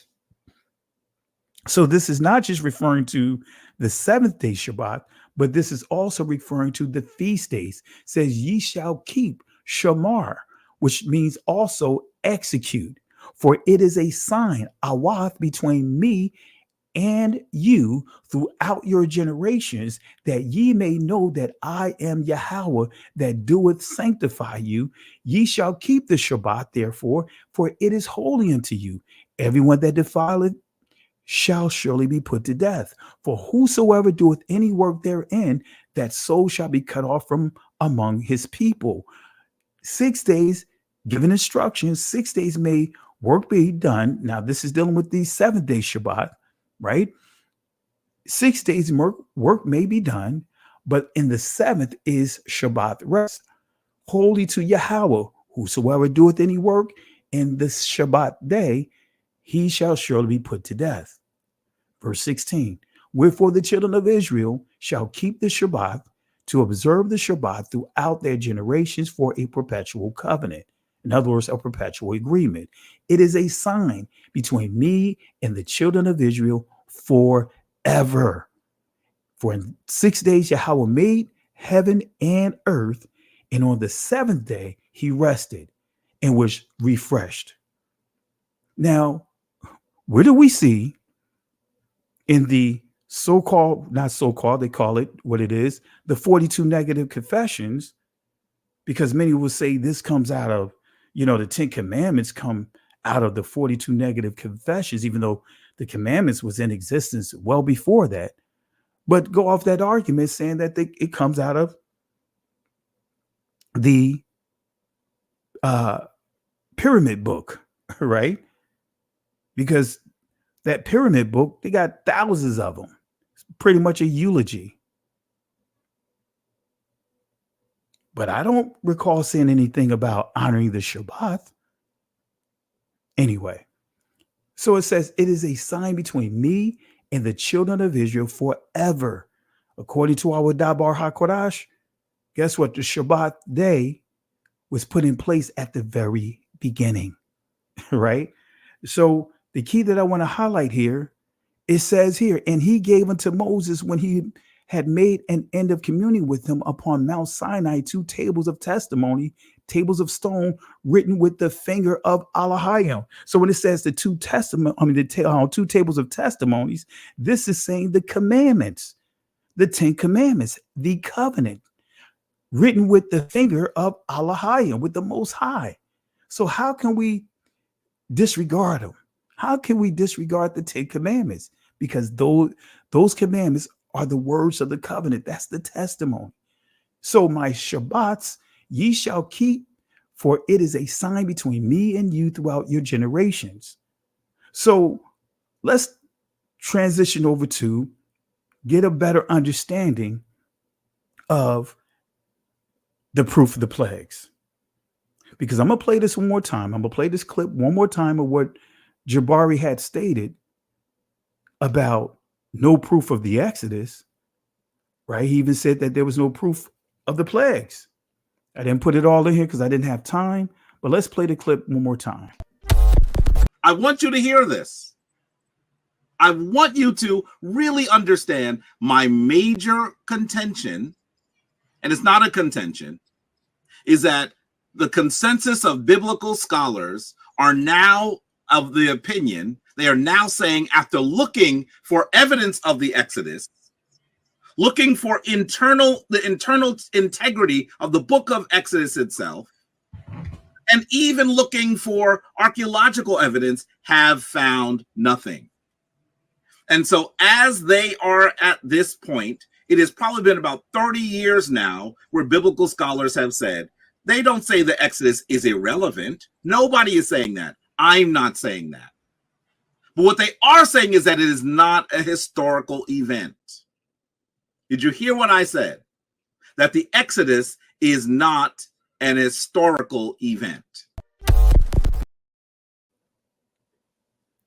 So this is not just referring to the seventh day Shabbat, but this is also referring to the feast days. It says, ye shall keep Shamar, which means also execute. For it is a sign, awath, between me and you throughout your generations, that ye may know that I am Yahweh that doeth sanctify you. Ye shall keep the Shabbat, therefore, for it is holy unto you. Everyone that defileth shall surely be put to death. For whosoever doeth any work therein, that soul shall be cut off from among his people. 6 days, given instructions, 6 days may work be done. Now, this is dealing with the 7th day Shabbat, right? 6 days work may be done, but in the 7th is Shabbat rest, holy to Yahweh. Whosoever doeth any work in this Shabbat day, he shall surely be put to death. Verse 16, wherefore the children of Israel shall keep the Shabbat, to observe the Shabbat throughout their generations for a perpetual covenant. In other words, a perpetual agreement. It is a sign between me and the children of Israel forever. For in 6 days Yahweh made heaven and earth, and on the 7th day he rested and was refreshed. Now, where do we see in the not so-called, they call it what it is, the 42 negative confessions, because many will say this comes out of, the 10 commandments come out of the 42 negative confessions, even though the commandments was in existence well before that. But go off that argument saying that it comes out of the pyramid book, right? Because that pyramid book, they got thousands of them. It's pretty much a eulogy. But I don't recall seeing anything about honoring the Shabbat. Anyway, so it says, it is a sign between me and the children of Israel forever. According to our Dabar HaKodash, guess what? The Shabbat day was put in place at the very beginning, right? So the key that I want to highlight here, it says here, and he gave unto Moses, when he had made an end of communion with him upon Mount Sinai, 2 tables of testimony, tables of stone written with the finger of Elohim. So when it says the two two tables of testimonies, this is saying the commandments, the 10 commandments, the covenant written with the finger of Elohim, with the Most High. So how can we disregard them? How can we disregard the 10 commandments? Because those commandments are the words of the covenant. That's the testimony. So my Shabbats ye shall keep, for it is a sign between me and you throughout your generations. So let's transition over to get a better understanding of the proof of the plagues. Because I'm going to play this one more time. I'm going to play this clip one more time of what Jabari had stated about no proof of the Exodus, right? He even said that there was no proof of the plagues. I didn't put it all in here because I didn't have time, but let's play the clip one more time. I want you to hear this. I want you to really understand my major contention, and it's not a contention, is that the consensus of biblical scholars are now of the opinion, they are now saying, after looking for evidence of the Exodus, looking for the internal integrity of the book of Exodus itself, and even looking for archaeological evidence, have found nothing. And so as they are at this point, it has probably been about 30 years now where biblical scholars have said, they don't say the Exodus is irrelevant. Nobody is saying that. I'm not saying that. But what they are saying is that it is not a historical event. Did you hear what I said? That the Exodus is not an historical event.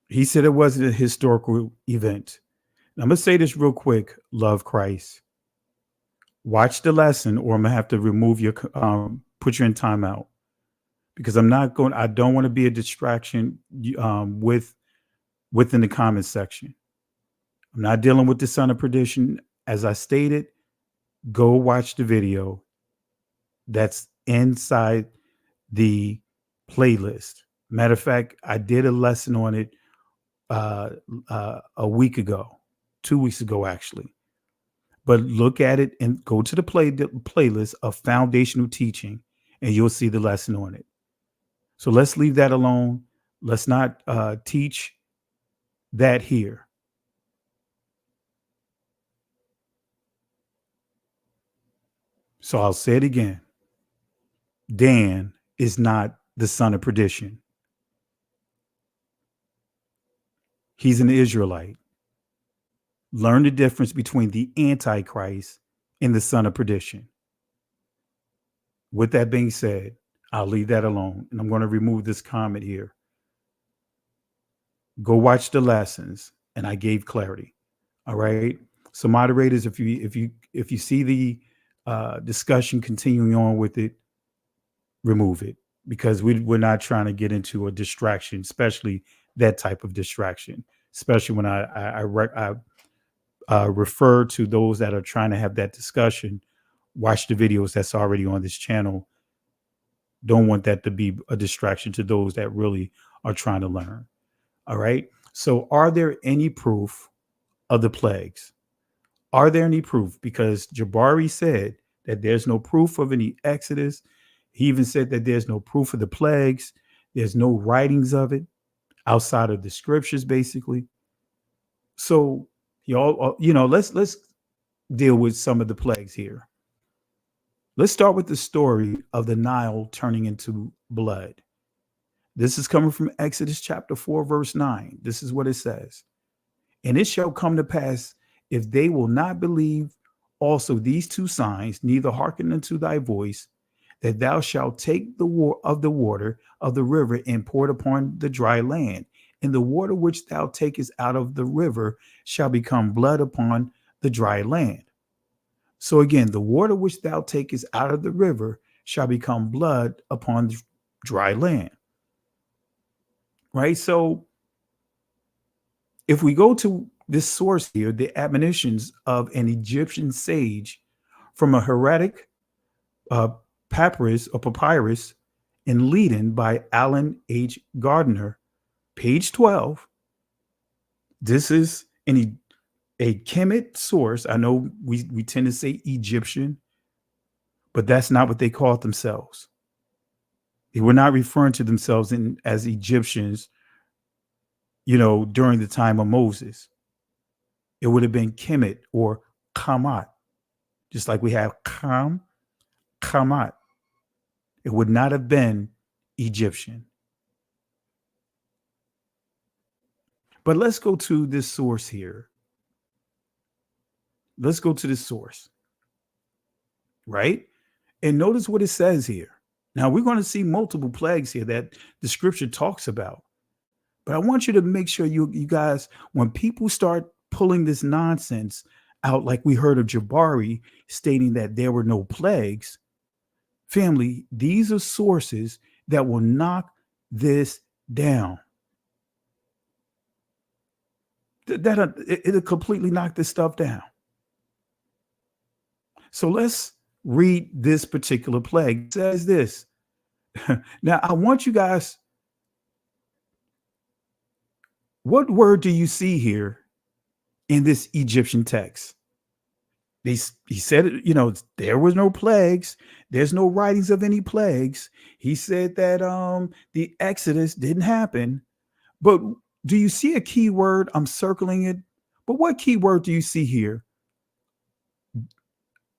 He said it wasn't a historical event. I'm going to say this real quick, Love Christ. Watch the lesson, or I'm going to have to remove your, put you in timeout. Because I don't want to be a distraction within the comments section. I'm not dealing with the son of perdition. As I stated, go watch the video that's inside the playlist. Matter of fact, I did a lesson on it a week ago, 2 weeks ago, actually. But look at it and go to the playlist of foundational teaching, and you'll see the lesson on it. So let's leave that alone. Let's not teach that here. So I'll say it again. Dan is not the son of perdition. He's an Israelite. Learn the difference between the Antichrist and the son of perdition. With that being said, I'll leave that alone, and I'm going to remove this comment here. Go watch the lessons, and I gave clarity. All right. So moderators, if you see the discussion continuing on with it, remove it, because we're not trying to get into a distraction, especially that type of distraction, especially when I refer to those that are trying to have that discussion. Watch the videos that's already on this channel. Don't want that to be a distraction to those that really are trying to learn. All right. So are there any proof of the plagues? Are there any proof? Because Jabari said that there's no proof of any Exodus. He even said that there's no proof of the plagues. There's no writings of it outside of the scriptures, basically. So let's deal with some of the plagues here. Let's start with the story of the Nile turning into blood. This is coming from Exodus chapter 4, verse 9. This is what it says. And it shall come to pass, if they will not believe also these two signs, neither hearken unto thy voice, that thou shalt take the water of the river and pour it upon the dry land. And the water which thou takest out of the river shall become blood upon the dry land. So again, the water which thou takest out of the river shall become blood upon the dry land. Right? So if we go to this source here, the admonitions of an Egyptian sage from a heretic Papyrus or Papyrus in Leiden by Alan H. Gardner, page 12. This is a Kemet source. I know we tend to say Egyptian, but that's not what they called themselves. They were not referring to themselves as Egyptians, during the time of Moses. It would have been Kemet or Kamat, just like we have Kamat. It would not have been Egyptian. But let's go to this source here. Let's go to this source, right? And notice what it says here. Now, we're going to see multiple plagues here that the scripture talks about. But I want you to make sure you guys, when people start pulling this nonsense out, like we heard of Jabari stating that there were no plagues, family, these are sources that will knock this down. It'll completely knock this stuff down. So let's read this particular plague. It says this. Now, I want you guys, what word do you see here in this Egyptian text? He said, there was no plagues. There's no writings of any plagues. He said that the Exodus didn't happen. But do you see a key word? I'm circling it. But what key word do you see here?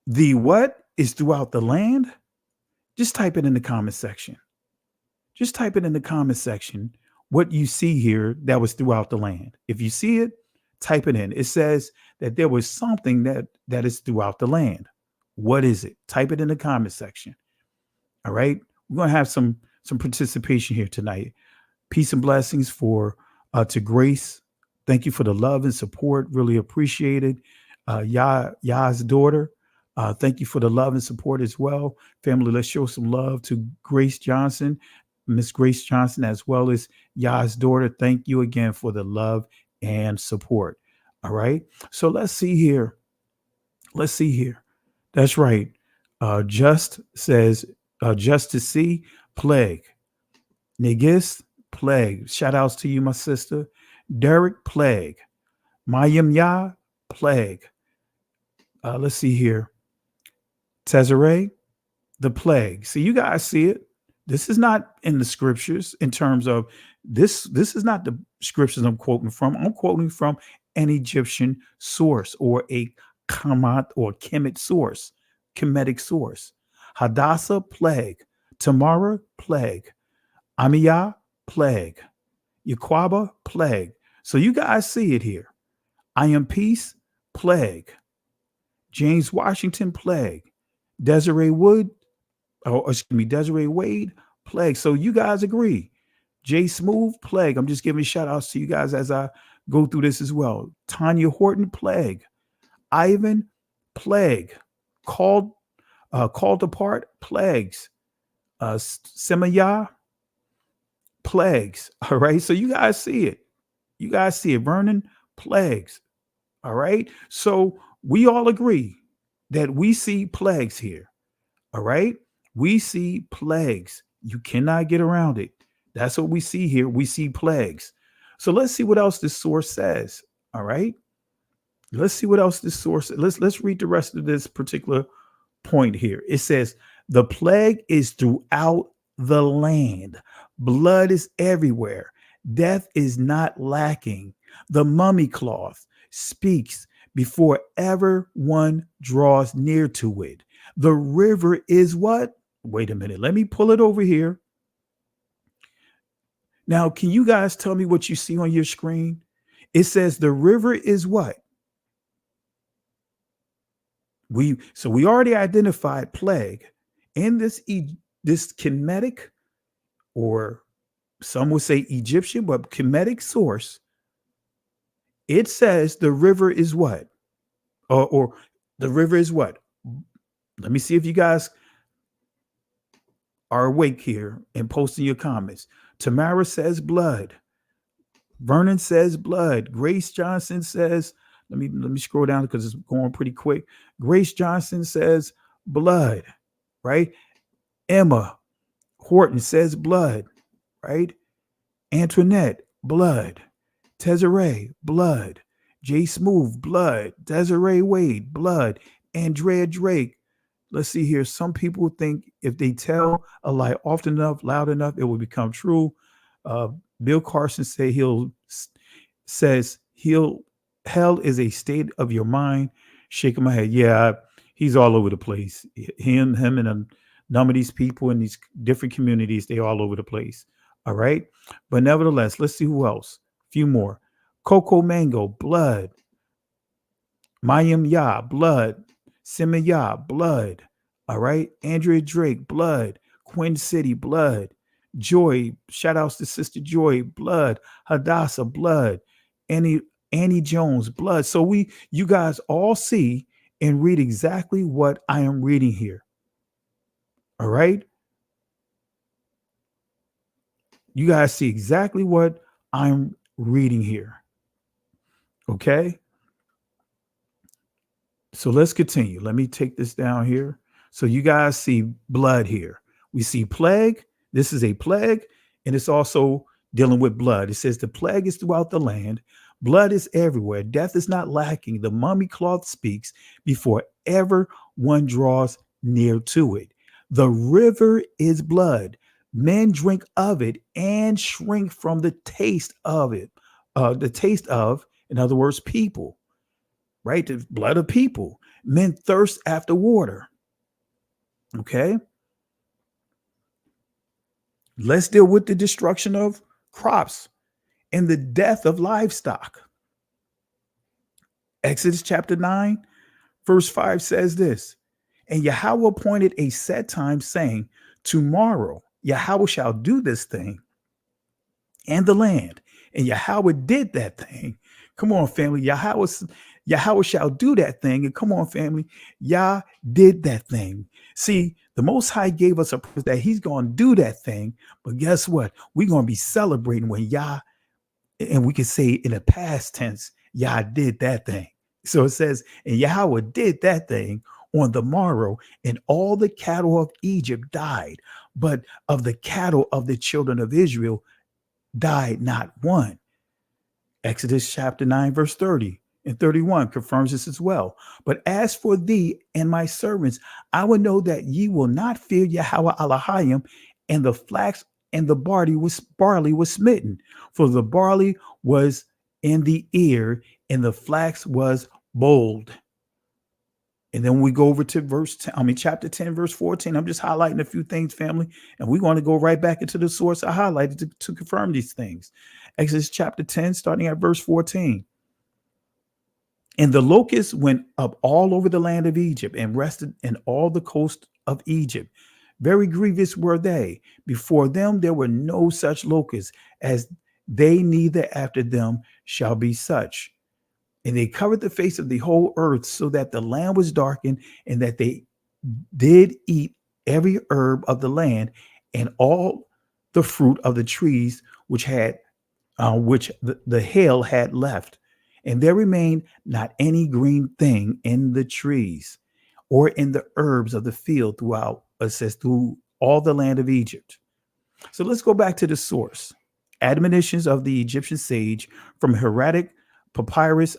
The what is throughout the land? Just type it in the comment section. Just type it in the comment section what you see here that was throughout the land. If you see it, type it in. It says that there was something that is throughout the land. What is it? Type it in the comment section. All right. We're going to have some participation here tonight. Peace and blessings to Grace. Thank you for the love and support. Really appreciate it. Ya's daughter. Thank you for the love and support as well. Family, let's show some love to Grace Johnson, Miss Grace Johnson, as well as Ya's daughter. Thank you again for the love and support. All right. So let's see here. That's right. Just says, just to see plague. Negis, plague. Shout outs to you, my sister. Derek, plague. Mayim Ya, plague. Let's see here. Tezere, the plague. So you guys see it. This is not in the scriptures in terms of this. This is not the scriptures I'm quoting from. I'm quoting from an Egyptian source or a Kamat or Kemet source, Kemetic source. Hadassah, plague. Tamara, plague. Amiyah, plague. Yaquaba, plague. So you guys see it here. I am peace, plague. James Washington, plague. Desiree Wade, plague. So you guys agree. Jay Smooth, plague. I'm just giving shout outs to you guys as I go through this as well. Tanya Horton, plague. Ivan, plague. Called apart, plagues. Semaya, plagues. All right. So you guys see it. Vernon, plagues. All right. So we all agree that we see plagues here. All right. We see plagues. You cannot get around it. That's what we see here. We see plagues. So let's see what else this source says. All right. Let's see what else this source. Let's read the rest of this particular point here. It says the plague is throughout the land. Blood is everywhere. Death is not lacking. The mummy cloth speaks before ever one draws near to it. The river is what? Wait a minute. Let me pull it over here. Now, can you guys tell me what you see on your screen? It says the river is what? We already identified plague in this Kemetic, or some would say Egyptian, but Kemetic source. It says the river is what? Or the river is what? Let me see if you guys are awake here and posting your comments. Tamara says blood. Vernon says blood. Grace Johnson says, let me scroll down because it's going pretty quick. Grace Johnson says blood, right? Emma Horton says blood, right? Antoinette, blood. Desiree, blood. Jay Smooth, blood. Desiree Wade, blood. Andrea Drake. Let's see here. Some people think if they tell a lie often enough, loud enough, it will become true. Bill Carson says hell is a state of your mind. Shaking my head. Yeah, he's all over the place. Him and a number of these people in these different communities, they all over the place. All right. But nevertheless, let's see who else. A few more. Coco Mango, blood. Mayim Ya, blood. Simon Ya, blood. All right. Andrea Drake, blood. Quinn City, blood. Joy, shout outs to Sister Joy, blood. Hadassah, blood. Annie Jones, blood. So you guys all see and read exactly what I am reading here. All right. You guys see exactly what I'm reading here. Okay. So let's continue. Let me take this down here. So you guys see blood here. We see plague. This is a plague, and it's also dealing with blood. It says the plague is throughout the land. Blood is everywhere. Death is not lacking. The mummy cloth speaks before ever one draws near to it. The river is blood. Men drink of it and shrink from the taste of it. The taste of, in other words, people, right? The blood of people. Men thirst after water. Okay. Let's deal with the destruction of crops and the death of livestock. Exodus chapter 9, verse 5 says this, and Yahweh appointed a set time, saying, tomorrow Yahweh shall do this thing and the land. And Yahweh did that thing. Come on, family. Yahweh shall do that thing. And come on, family. Yah did that thing. See, the Most High gave us a promise that he's going to do that thing. But guess what? We're going to be celebrating when Yah, and we can say in the past tense, Yah did that thing. So it says, and Yahweh did that thing on the morrow, and all the cattle of Egypt died. But of the cattle of the children of Israel died not one. Exodus chapter 9, verse 30 and 31 confirms this as well. But as for thee and my servants, I will know that ye will not fear Yahweh Elohim. And the flax and the barley was smitten, for the barley was in the ear, and the flax was bold. And then we go over to chapter 10, verse 14. I'm just highlighting a few things, family. And we're going to go right back into the source I highlighted to confirm these things. Exodus chapter 10, starting at verse 14. And the locusts went up all over the land of Egypt and rested in all the coast of Egypt. Very grievous were they. Before them there were no such locusts, as they neither after them shall be such. And they covered the face of the whole earth, so that the land was darkened, and that they did eat every herb of the land and all the fruit of the trees which the hail had left. And there remained not any green thing in the trees or in the herbs of the field throughout, it says, through all the land of Egypt. So let's go back to the source. Admonitions of the Egyptian sage from Hieratic Papyrus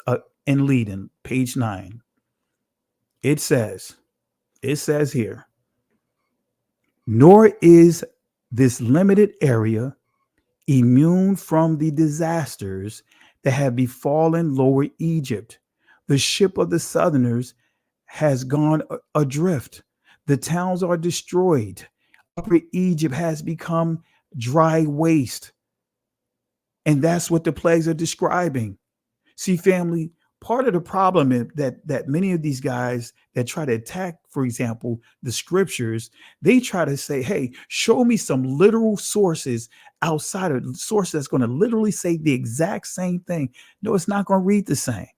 in Leiden, page 9. It says here, nor is this limited area immune from the disasters that have befallen Lower Egypt. The ship of the Southerners has gone adrift. The towns are destroyed. Upper Egypt has become dry waste. And that's what the plagues are describing. See, family, part of the problem is that many of these guys that try to attack, for example, the scriptures, they try to say, hey, show me some literal sources outside of the source that's going to literally say the exact same thing. No, it's not going to read the same.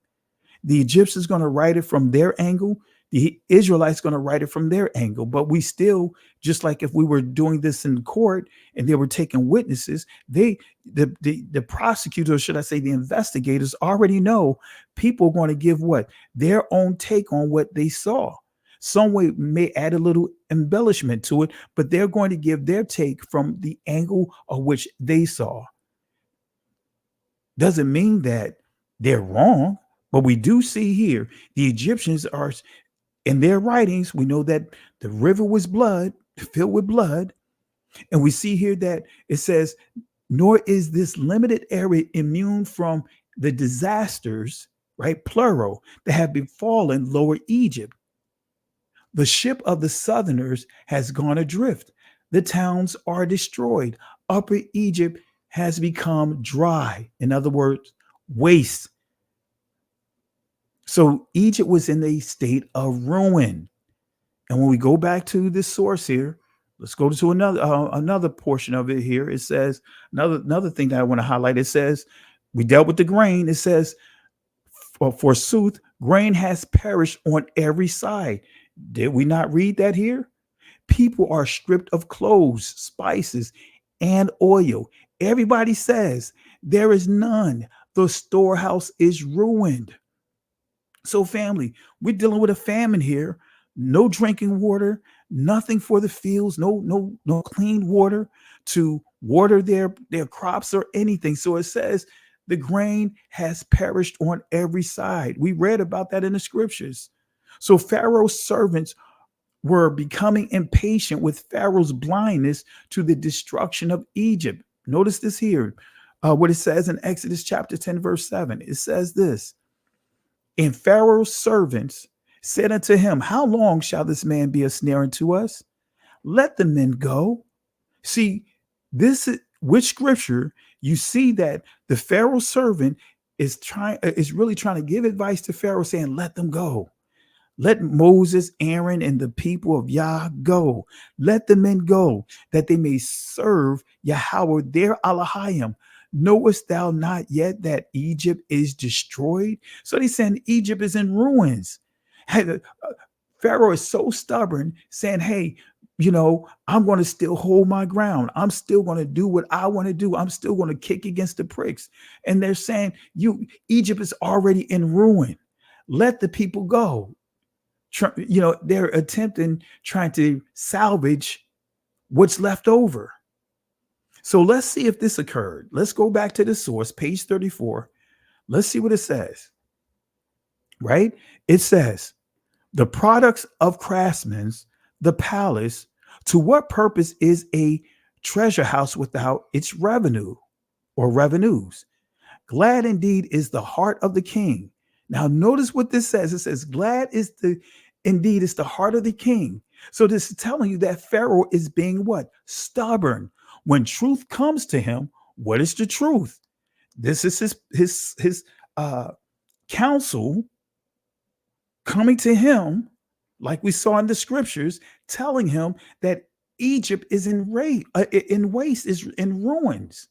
The Egyptians going to write it from their angle. The Israelites going to write it from their angle. But we still, just like if we were doing this in court and they were taking witnesses, the prosecutors, should I say the investigators, already know people are going to give what? Their own take on what they saw. Some may add a little embellishment to it, but they're going to give their take from the angle of which they saw. Doesn't mean that they're wrong, but we do see here the Egyptians are in their writings. We know that the river was blood, filled with blood. And we see here that it says, nor is this limited area immune from the disasters, right, plural, that have befallen Lower Egypt. The ship of the southerners has gone adrift. The towns are destroyed. Upper Egypt has become dry. In other words, waste. So Egypt was in a state of ruin. And when we go back to this source here, let's go to another portion of it here. It says another thing that I want to highlight. It says, we dealt with the grain. It says, forsooth, grain has perished on every side. Did we not read that here? People are stripped of clothes, spices, and oil. Everybody says there is none. The storehouse is ruined. So family, we're dealing with a famine here. No drinking water, nothing for the fields, no clean water to water their crops or anything. So it says the grain has perished on every side. We read about that in the scriptures. So Pharaoh's servants were becoming impatient with Pharaoh's blindness to the destruction of Egypt. Notice this here, what it says in Exodus chapter 10, verse 7. It says this, and Pharaoh's servants said unto him, how long shall this man be a snare unto us? Let the men go. See, this is with scripture, you see that the Pharaoh servant is really trying to give advice to Pharaoh, saying, let them go. Let Moses, Aaron, and the people of Yah go. Let the men go, that they may serve Yahweh their Elohim. Knowest thou not yet that Egypt is destroyed? So they saying Egypt is in ruins. Pharaoh is so stubborn, saying, hey, I'm going to still hold my ground. I'm still going to do what I want to do. I'm still going to kick against the pricks. And they're saying, Egypt is already in ruin. Let the people go. They're trying to salvage what's left over. So let's see if this occurred. Let's go back to the source, page 34. Let's see what it says. Right? It says, the products of craftsmen, the palace, to what purpose is a treasure house without its revenue or revenues? Glad indeed is the heart of the king. Now notice what this says. It says, glad is indeed is the heart of the king. So this is telling you that Pharaoh is being what? Stubborn. When truth comes to him, what is the truth? This is his counsel coming to him, like we saw in the scriptures, telling him that Egypt is in waste, is in ruins.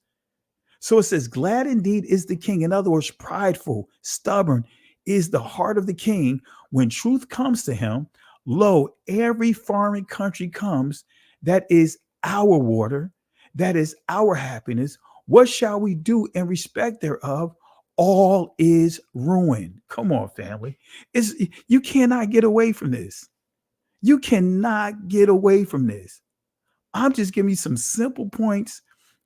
So it says, glad indeed is the king. In other words, prideful, stubborn is the heart of the king. When truth comes to him, lo, every foreign country comes. That is our water. That is our happiness. What shall we do in respect thereof? All is ruin. Come on, family. You cannot get away from this. You cannot get away from this. I'm just giving you some simple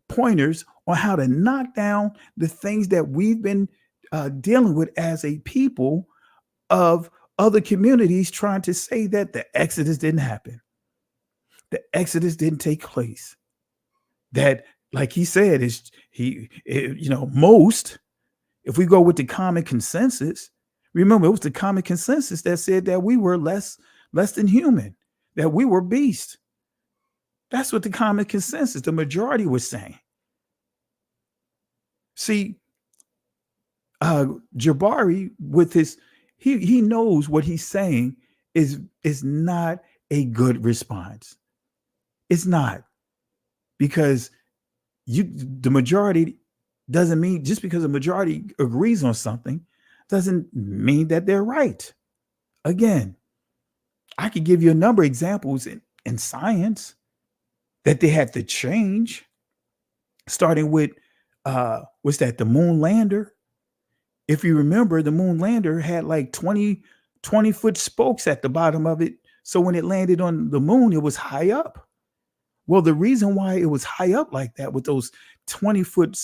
pointers on how to knock down the things that we've been dealing with as a people of other communities, trying to say that the Exodus didn't happen. The Exodus didn't take place. That, like he said, most, if we go with the common consensus, remember, it was the common consensus that said that we were less than human, that we were beasts. That's what the common consensus, the majority, was saying. See, Jabari, with his, he knows what he's saying is not a good response. It's not, because the majority doesn't mean, just because a majority agrees on something doesn't mean that they're right. Again, I could give you a number of examples in science that they had to change, starting with what's that, the moon lander. If you remember, the moon lander had like 20 foot spokes at the bottom of it So when it landed on the moon, it was high up. Well, the reason why it was high up like that with those 20-foot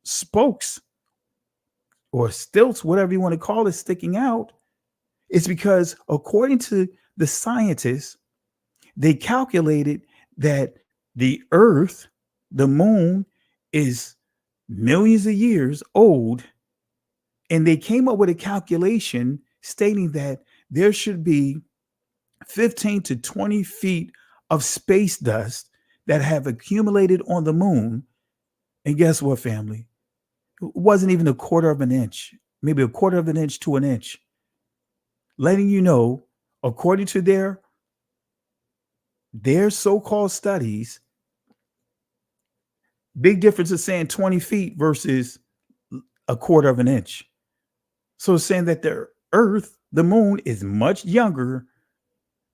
spokes or stilts, whatever you want to call it, sticking out, is because according to the scientists, they calculated that the Earth, the moon, is millions of years old. And they came up with a calculation stating that there should be 15 to 20 feet of space dust that have accumulated on the moon. And guess what, family? It wasn't even a quarter of an inch, maybe a quarter of an inch to an inch. Letting you know, according to their so-called studies, big difference is saying 20 feet versus a quarter of an inch. So it's saying that the Earth, the moon, is much younger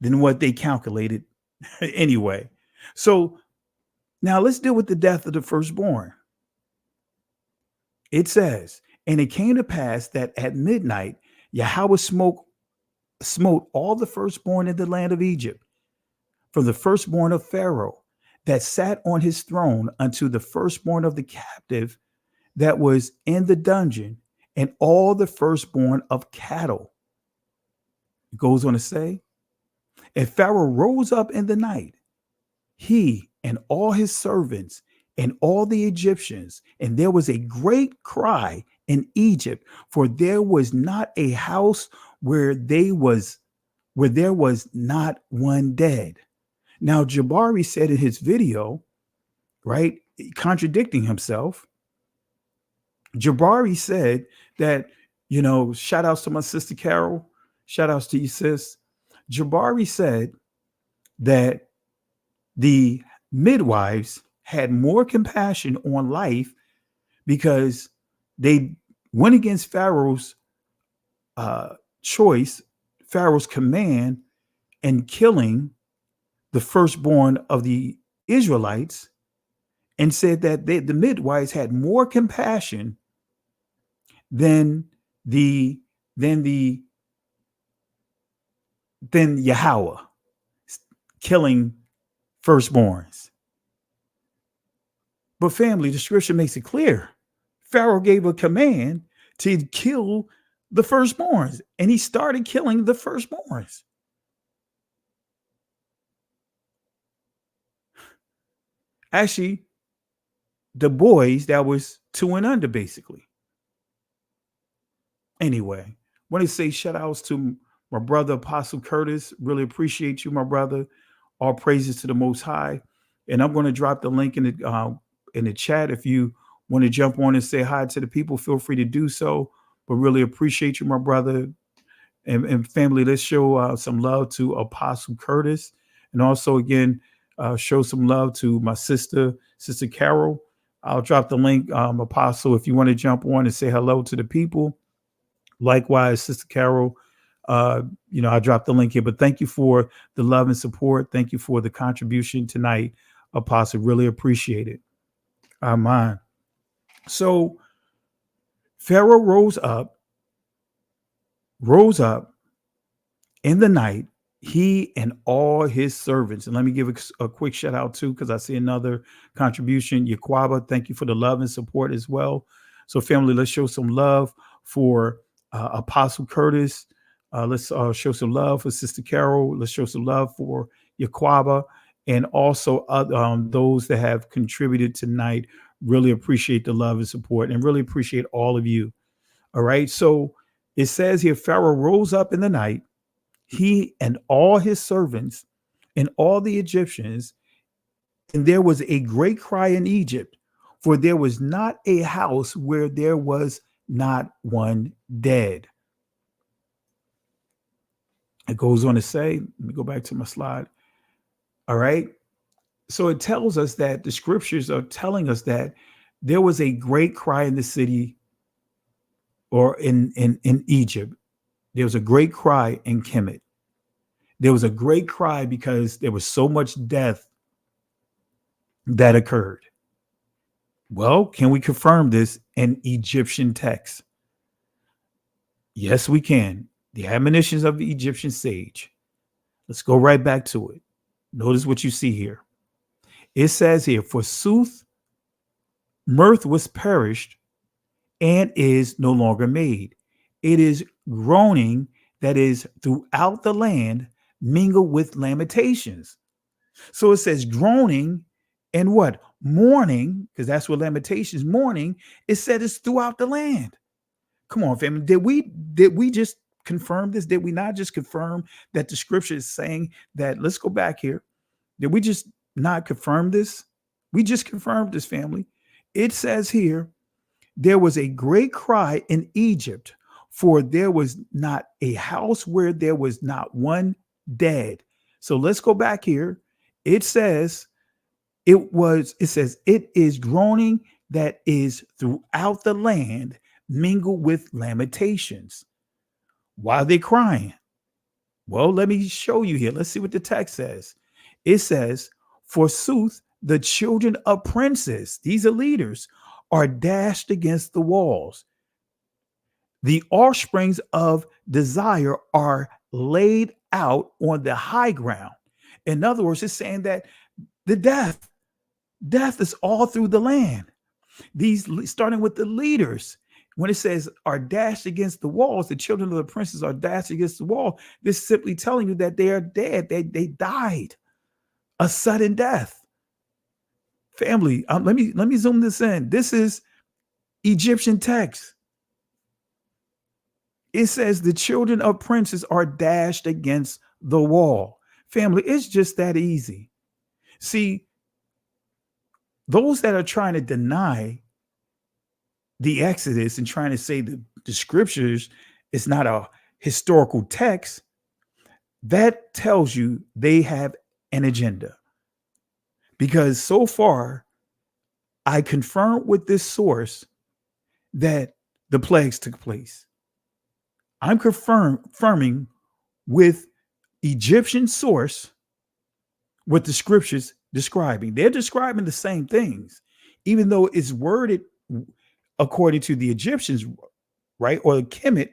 than what they calculated anyway. So now let's deal with the death of the firstborn. It says, and it came to pass that at midnight, Yahweh smote all the firstborn in the land of Egypt, from the firstborn of Pharaoh that sat on his throne unto the firstborn of the captive that was in the dungeon, and all the firstborn of cattle. It goes on to say, and Pharaoh rose up in the night, he and all his servants and all the Egyptians, and there was a great cry in Egypt, for there was not a house where there was not one dead. Now, Jabari said in his video, right, contradicting himself, Jabari said that, shout outs to my sister Carol, shout outs to you, sis. Jabari said that the midwives had more compassion on life because they went against Pharaoh's choice, Pharaoh's command, and killing the firstborn of the Israelites, and said that the midwives had more compassion than Yahweh killing firstborns. But family, the scripture makes it clear. Pharaoh gave a command to kill the firstborns, and he started killing the firstborns. Actually, the boys that was 2 and under, basically. Anyway, want to say shout outs to my brother Apostle Curtis. Really appreciate you, my brother. All praises to the Most High. And I'm going to drop the link in the chat. If you want to jump on and say hi to the people, feel free to do so. But really appreciate you, my brother. And family, let's show some love to Apostle Curtis. And also, again, show some love to my sister Carol. I'll drop the link, Apostle, if you want to jump on and say hello to the people. Likewise, Sister Carol, I dropped the link here, but thank you for the love and support. Thank you for the contribution tonight, Apostle. Really appreciate it. Amen. So Pharaoh rose up in the night, he and all his servants. And let me give a quick shout out too, because I see another contribution. Yaquaba, thank you for the love and support as well. So family, let's show some love for Apostle Curtis. Let's show some love for Sister Carol. Let's show some love for Yaquaba, and also those that have contributed tonight. Really appreciate the love and support, and really appreciate all of you. All right. So it says here, Pharaoh rose up in the night, he and all his servants and all the Egyptians, and there was a great cry in Egypt, for there was not a house where there was not one dead. It goes on to say, let me go back to my slide. All right. So it tells us that the scriptures are telling us that there was a great cry in the city, or in Egypt. There was a great cry in Kemet. There was a great cry because there was so much death that occurred. Well, can we confirm this in Egyptian text? Yes, we can. The admonitions of the Egyptian sage. Let's go right back to it. Notice what you see here. It says here, forsooth, mirth was perished and is no longer made. It is groaning that is throughout the land, mingled with lamentations. So it says groaning and what? Mourning, because that's what lamentations, mourning. It said it's throughout the land. Come on, family. Did we just confirm this? Did we not just confirm that the scripture is saying that? Let's go back here. Did we just not confirm this? We just confirmed this, family. It says here, there was a great cry in Egypt, for there was not a house where there was not one dead. So let's go back here. It says it is groaning that is throughout the land, mingled with lamentations. Why are they crying? Well, let me show you here. Let's see what the text says. It says, forsooth, the children of princes, these are leaders, are dashed against the walls. The offsprings of desire are laid out on the high ground. In other words, it's saying that the death is all through the land. These, starting with the leaders, when it says are dashed against the walls, the children of the princes are dashed against the wall. This is simply telling you that they are dead. They died a sudden death. Family, let me zoom this in. This is Egyptian text. It says the children of princes are dashed against the wall. Family, it's just that easy. See, those that are trying to deny the Exodus and trying to say the scriptures is not a historical text, that tells you they have an agenda. Because so far, I confirmed with this source that the plagues took place. I'm confirming with Egyptian source what the scriptures describing. They're describing the same things, even though it's worded according to the Egyptians, right? Or the Kemet,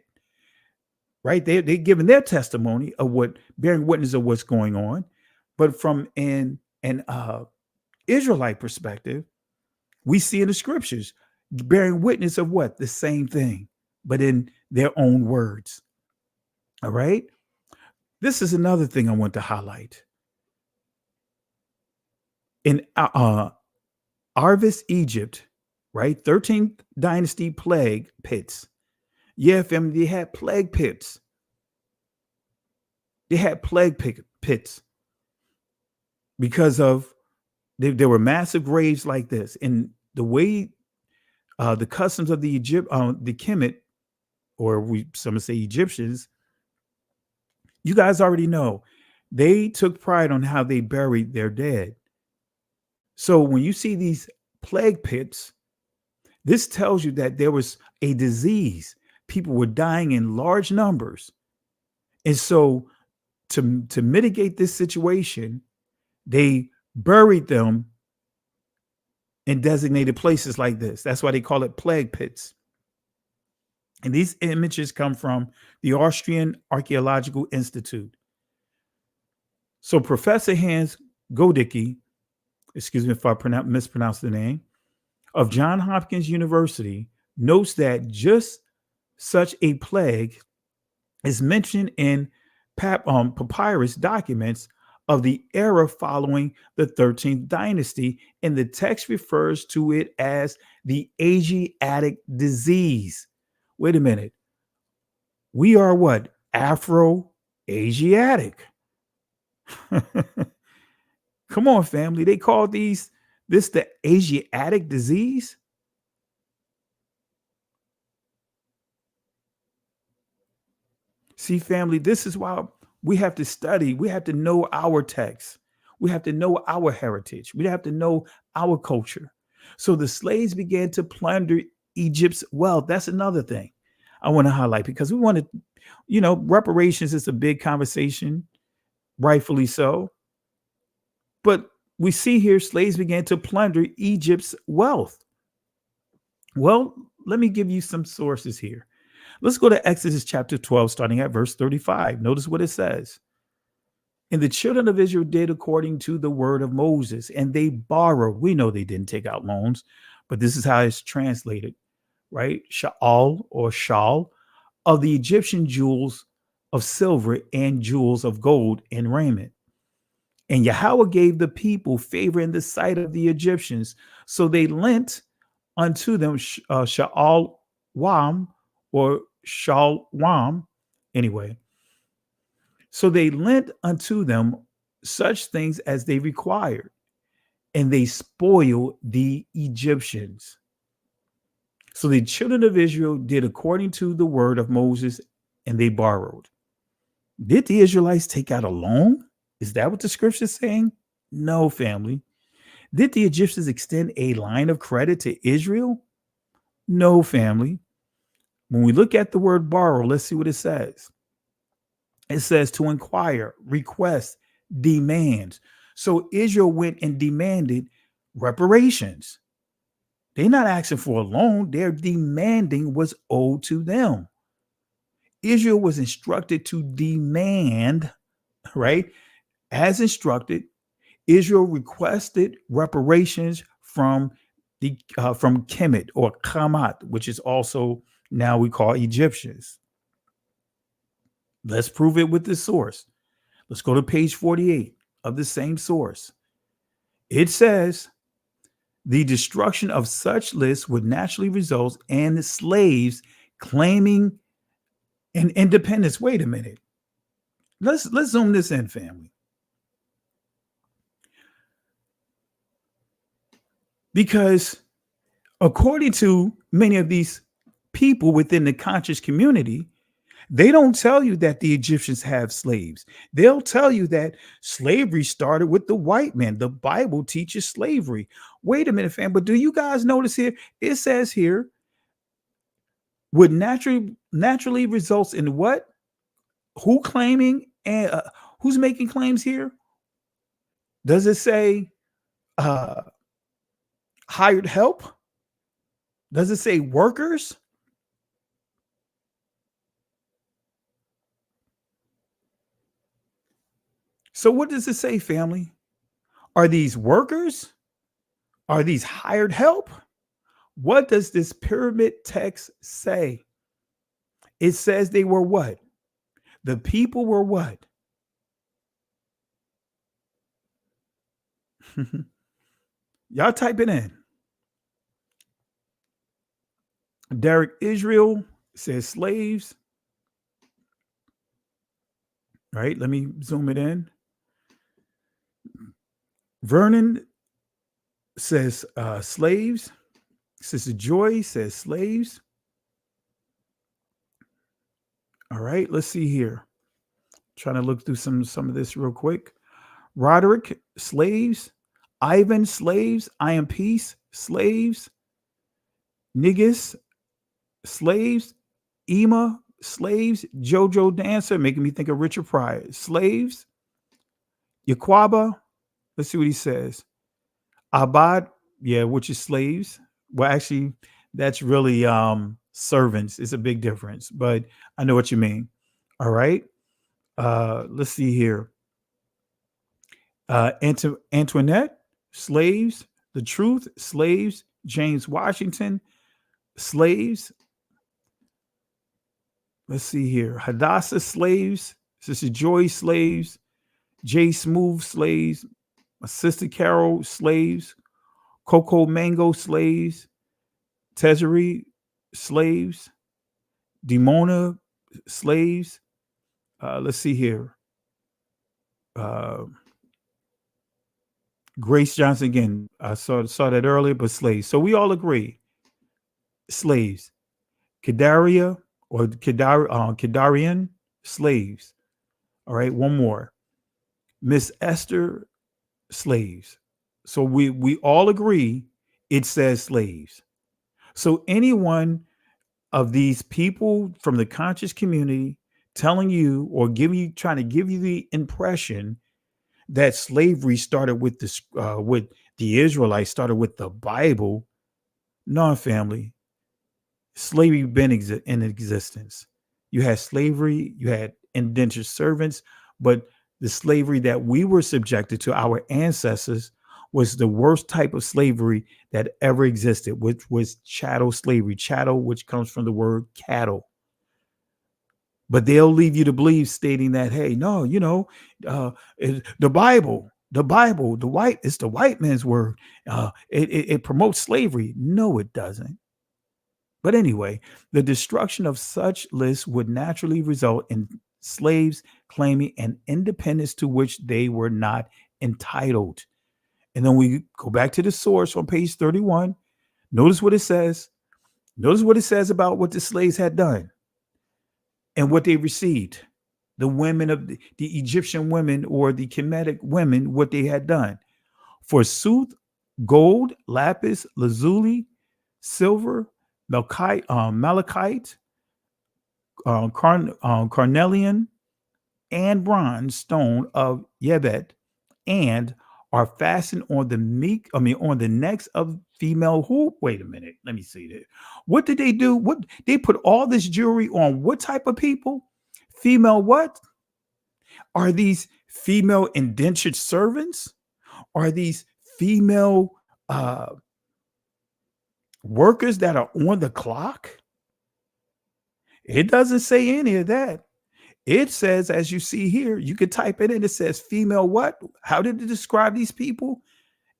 right? They're giving their testimony of what, bearing witness of what's going on. But from an Israelite perspective, we see in the scriptures bearing witness of what? The same thing, but in their own words. All right. This is another thing I want to highlight. In Arvis, Egypt, right? 13th dynasty plague pits. Yeah, family, they had plague pits. They had plague pits because of there were massive graves like this. And the way the customs of the Kemet, or some say Egyptians, you guys already know, they took pride on how they buried their dead. So when you see these plague pits, this tells you that there was a disease. People were dying in large numbers. And so to mitigate this situation, they buried them in designated places like this. That's why they call it plague pits. And these images come from the Austrian Archaeological Institute. So Professor Hans Godicke, excuse me if I mispronounce the name, of Johns Hopkins University, notes that just such a plague is mentioned in papyrus documents of the era following the 13th dynasty, and the text refers to it as the Asiatic disease. Wait a minute. We are what? Afro-Asiatic. Come on, family. They call this the Asiatic disease. See, family, this is why we have to study. We have to know our text. We have to know our heritage. We have to know our culture. So the slaves began to plunder Egypt's wealth. That's another thing I want to highlight, because we want to, reparations is a big conversation, rightfully so. But we see here slaves began to plunder Egypt's wealth. Well, let me give you some sources here. Let's go to Exodus chapter 12, starting at verse 35. Notice what it says. And the children of Israel did according to the word of Moses, and they borrowed. We know they didn't take out loans, but this is how it's translated, right? Sha'al or Shal of the Egyptian jewels of silver and jewels of gold and raiment. And Yahweh gave the people favor in the sight of the Egyptians. So they lent unto them Sha'al Wam or Shal Wam. Anyway, so they lent unto them such things as they required, and they spoiled the Egyptians. So the children of Israel did according to the word of Moses, and they borrowed. Did the Israelites take out a loan? Is that what the scripture is saying? No, family. Did the Egyptians extend a line of credit to Israel? No, family. When we look at the word borrow, let's see what it says. It says to inquire, request, demand. So Israel went and demanded reparations. They're not asking for a loan. They're demanding what's owed to them. Israel was instructed to demand, right? As instructed, Israel requested reparations from Kemet or Kamat, which is also now we call Egyptians. Let's prove it with this source. Let's go to page 48 of the same source. It says, the destruction of such lists would naturally result in slaves claiming an independence. Wait a minute. Let's zoom this in, family. Because according to many of these people within the conscious community, they don't tell you that the Egyptians have slaves. They'll tell you that slavery started with the white man. The Bible teaches slavery. Wait a minute, fam. But do you guys notice here? It says here, would naturally results in what? Who claiming and who's making claims here? Does it say hired help? Does it say workers? So what does it say, family? Are these workers? Are these hired help? What does this pyramid text say? It says they were what? The people were what? Y'all type it in. Derek Israel says slaves. Right, let me zoom it in. Vernon says slaves. Sister Joy says slaves. All right, let's see here. Trying to look through some of this real quick. Roderick, slaves. Ivan, slaves. I am peace, slaves. Niggas, slaves. Ema, slaves. Jojo Dancer, making me think of Richard Pryor, slaves. Yaquaba, let's see what he says. Abad, yeah, which is slaves. Well, actually, that's really servants. It's a big difference, but I know what you mean. All right. Let's see here. Antoinette, slaves. The Truth, slaves. James Washington, slaves. Let's see here. Hadassah, slaves. Sister Joy, slaves. J Smooth, slaves. My sister Carol, slaves. Coco Mango, slaves. Tesery, slaves. Demona, slaves. Let's see here. Grace Johnson, again, I saw that earlier, but slaves. So we all agree. Slaves. Kedaria or Kedarian, slaves. All right, one more. Miss Esther, slaves. So we all agree it says slaves. So anyone of these people from the conscious community telling you or trying to give you the impression that slavery started with the Israelites, started with the Bible, no, family. Slavery been in existence. You had slavery, you had indentured servants, but the slavery that we were subjected to, our ancestors, was the worst type of slavery that ever existed, which was chattel slavery. Chattel, which comes from the word cattle. But they'll leave you to believe, stating that, hey, no, the Bible, it's the white man's word. It promotes slavery. No, it doesn't. But anyway, the destruction of such lists would naturally result in slaves claiming an independence to which they were not entitled. And then we go back to the source on page 31. Notice what it says. Notice what it says about what the slaves had done and what they received. The women of the Egyptian women, or the Kemetic women, what they had done. Forsooth, gold, lapis, lazuli, silver, malachite, carnelian, and bronze stone of Yebet, and are fastened on the necks of female who? Wait a minute, let me see that. What did they do? What they put all this jewelry on? What type of people? Female what? Are these female indentured servants? Are these female workers that are on the clock? It doesn't say any of that. It says, as you see here, you could type it in. It says female what? How did it describe these people?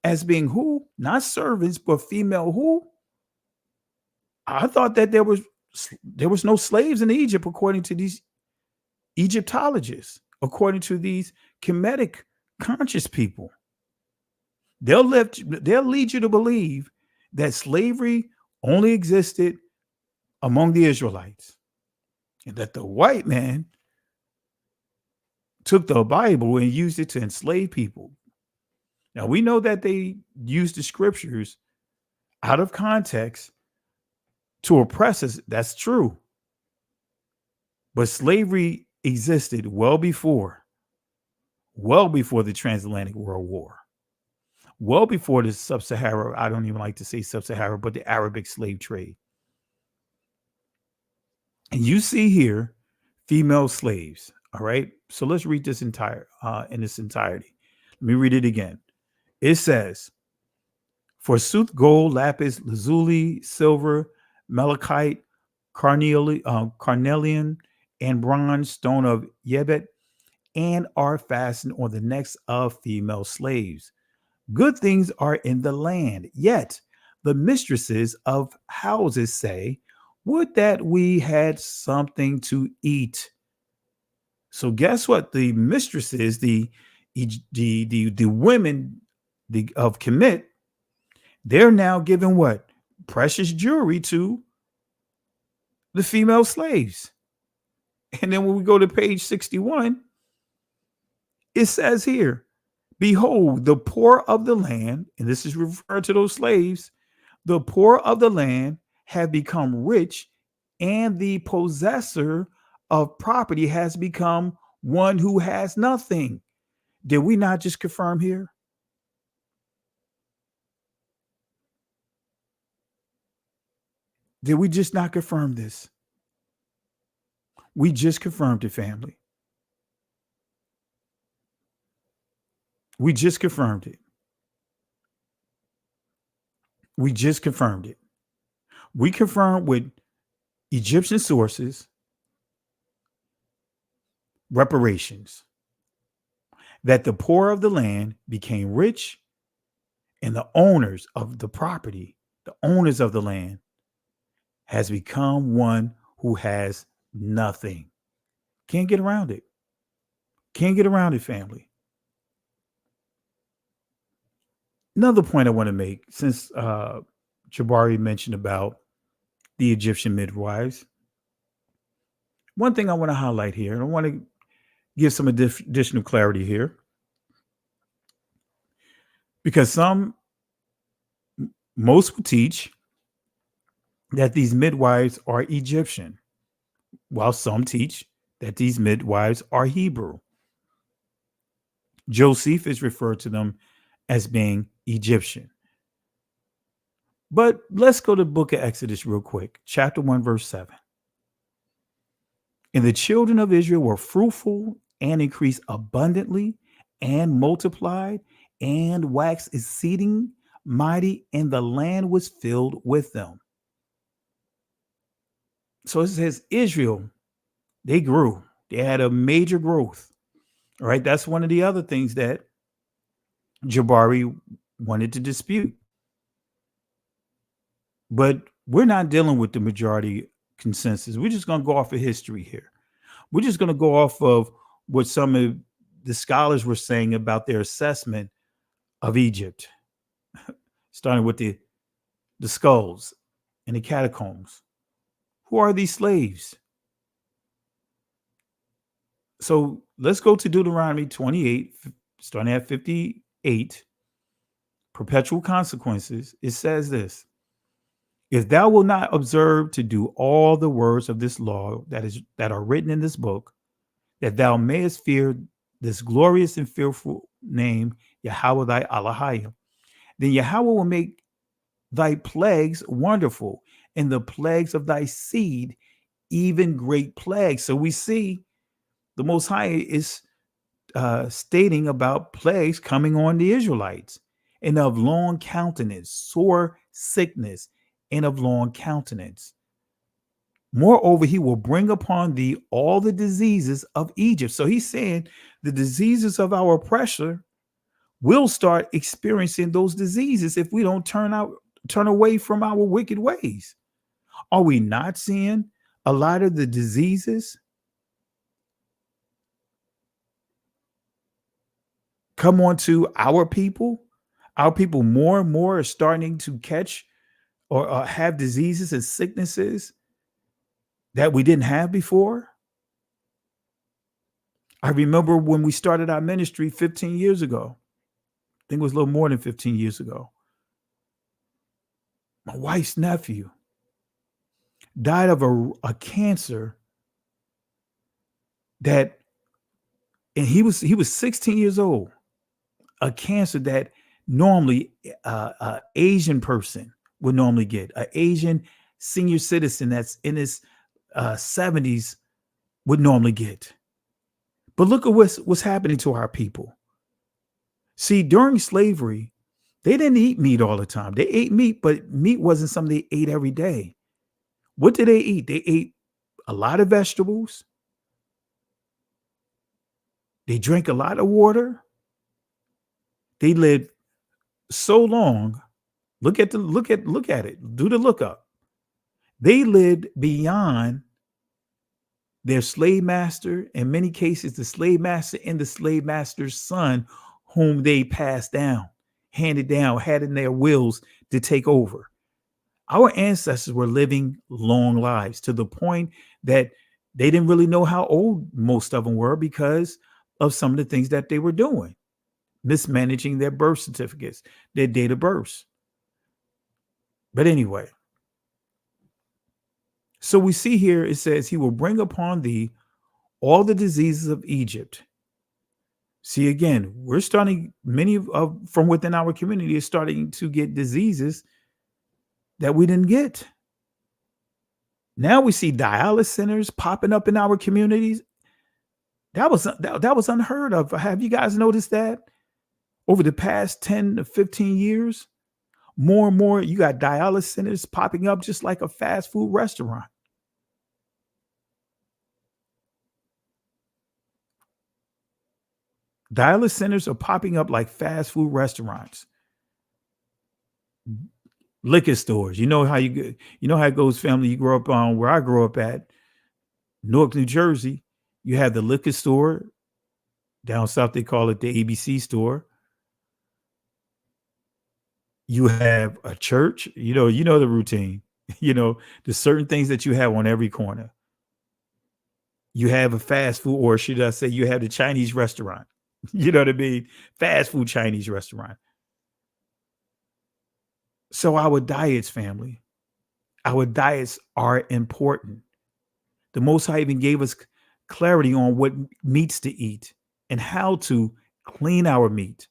As being who? Not servants, but female who? I thought that there was no slaves in Egypt, according to these Egyptologists, according to these Kemetic conscious people. They'll lead you to believe that slavery only existed among the Israelites, and that the white man took the Bible and used it to enslave people. Now, we know that they used the scriptures out of context to oppress us. That's true. But slavery existed well before the Transatlantic World War, well before the Sub-Sahara, I don't even like to say Sub-Sahara, but the Arabic slave trade. And you see here female slaves. All right. So let's read this in its entirety. Let me read it again. It says, forsooth, gold, lapis, lazuli, silver, malachite, carnelian, and bronze stone of Yebet, and are fastened on the necks of female slaves. Good things are in the land, yet the mistresses of houses say, would that we had something to eat. So guess what? The mistresses, the women of Kemet, they're now giving what? Precious jewelry to the female slaves. And then when we go to page 61, it says here, behold, the poor of the land, and this is referred to those slaves, the poor of the land have become rich, and the possessor of property has become one who has nothing. Did we not just confirm here? Did we just not confirm this? We just confirmed it, family. We just confirmed it. We just confirmed it. We confirmed with Egyptian sources reparations that the poor of the land became rich, and the owners of the property, the owners of the land, has become one who has nothing. Can't get around it. Can't get around it, family. Another point I want to make, since Jabari mentioned about the Egyptian midwives, one thing I want to highlight here, and I want to give some additional clarity here, because most will teach that these midwives are Egyptian, while some teach that these midwives are Hebrew. Josephus referred to them as being Egyptian. But let's go to the book of Exodus real quick, chapter 1, verse 7. And the children of Israel were fruitful and increased abundantly and multiplied and waxed exceeding mighty, and the land was filled with them. So it says Israel, they grew. They had a major growth. All right. That's one of the other things that Jabari wanted to dispute. But we're not dealing with the majority consensus. We're just going to go off of history here. We're just going to go off of what some of the scholars were saying about their assessment of Egypt, starting with the skulls and the catacombs. Who are these slaves? So let's go to Deuteronomy 28, starting at 58, perpetual consequences. It says this: if thou wilt not observe to do all the words of this law that are written in this book, that thou mayest fear this glorious and fearful name, Yahweh thy Elohim, then Yahweh will make thy plagues wonderful, and the plagues of thy seed even great plagues. So we see the Most High is stating about plagues coming on the Israelites, and of long countenance, sore sickness, and of long countenance. Moreover, he will bring upon thee all the diseases of Egypt. So he's saying the diseases of our oppressor will start experiencing those diseases if we don't turn away from our wicked ways. Are we not seeing a lot of the diseases come on to our people? Our people more and more are starting to catch or have diseases and sicknesses that we didn't have before. I remember when we started our ministry 15 years ago. I think it was a little more than 15 years ago. My wife's nephew died of a cancer that, and he was 16 years old, a cancer that normally an Asian person would normally get, an Asian senior citizen that's in his 70s would normally get. But look at what's happening to our people. See, during slavery, they didn't eat meat all the time. They ate meat, but meat wasn't something they ate every day. What did they eat? They ate a lot of vegetables. They drank a lot of water. They lived so long. Look at it. Do the lookup. They lived beyond their slave master, in many cases, the slave master and the slave master's son, whom they passed down, handed down, had in their wills to take over. Our ancestors were living long lives to the point that they didn't really know how old most of them were because of some of the things that they were doing, mismanaging their birth certificates, their date of birth. But anyway, so we see here, it says, he will bring upon thee all the diseases of Egypt. See, again, we're starting, many of from within our community is starting to get diseases that we didn't get. Now we see dialysis centers popping up in our communities. That was unheard of. Have you guys noticed that? Over the past 10 to 15 years, more and more, you got dialysis centers popping up just like a fast food restaurant. Dialysis centers are popping up like fast food restaurants. Liquor stores. You know how it goes, family. You grow up on where I grew up at, Newark, New Jersey. You have the liquor store. Down south, they call it the ABC store. You have a church. You know the routine. There's certain things that you have on every corner. You have a fast food, or should I say, you have the Chinese restaurant. You know what I mean? Fast food Chinese restaurant. So our diets, family, our diets are important. The Most High even gave us clarity on what meats to eat and how to clean our meat.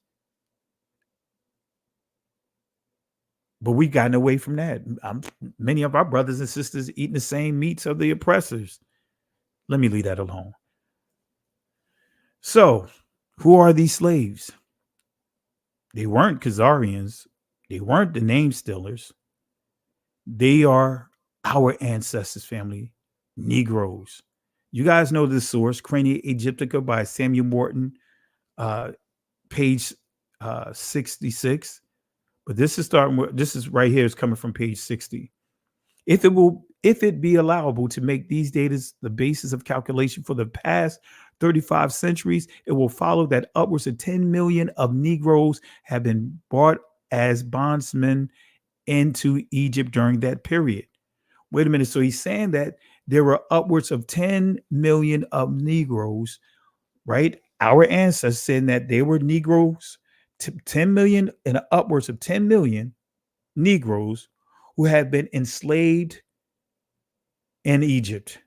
But we've gotten away from that. Many of our brothers and sisters eating the same meats of the oppressors. Let me leave that alone. So, who are these slaves? They weren't Khazarians. They weren't the name stealers. They are our ancestors, family, Negroes. You guys know this source, Crania Aegyptica by Samuel Morton, page 66. But this is starting with, this is right here is coming from page 60. If it be allowable to make these data the basis of calculation for the past 35 centuries, it will follow that upwards of 10 million of Negroes have been brought as bondsmen into Egypt during that period. Wait a minute. So he's saying that there were upwards of 10 million of Negroes, right? Our ancestors saying that they were Negroes, 10 million and upwards of 10 million Negroes who have been enslaved in Egypt.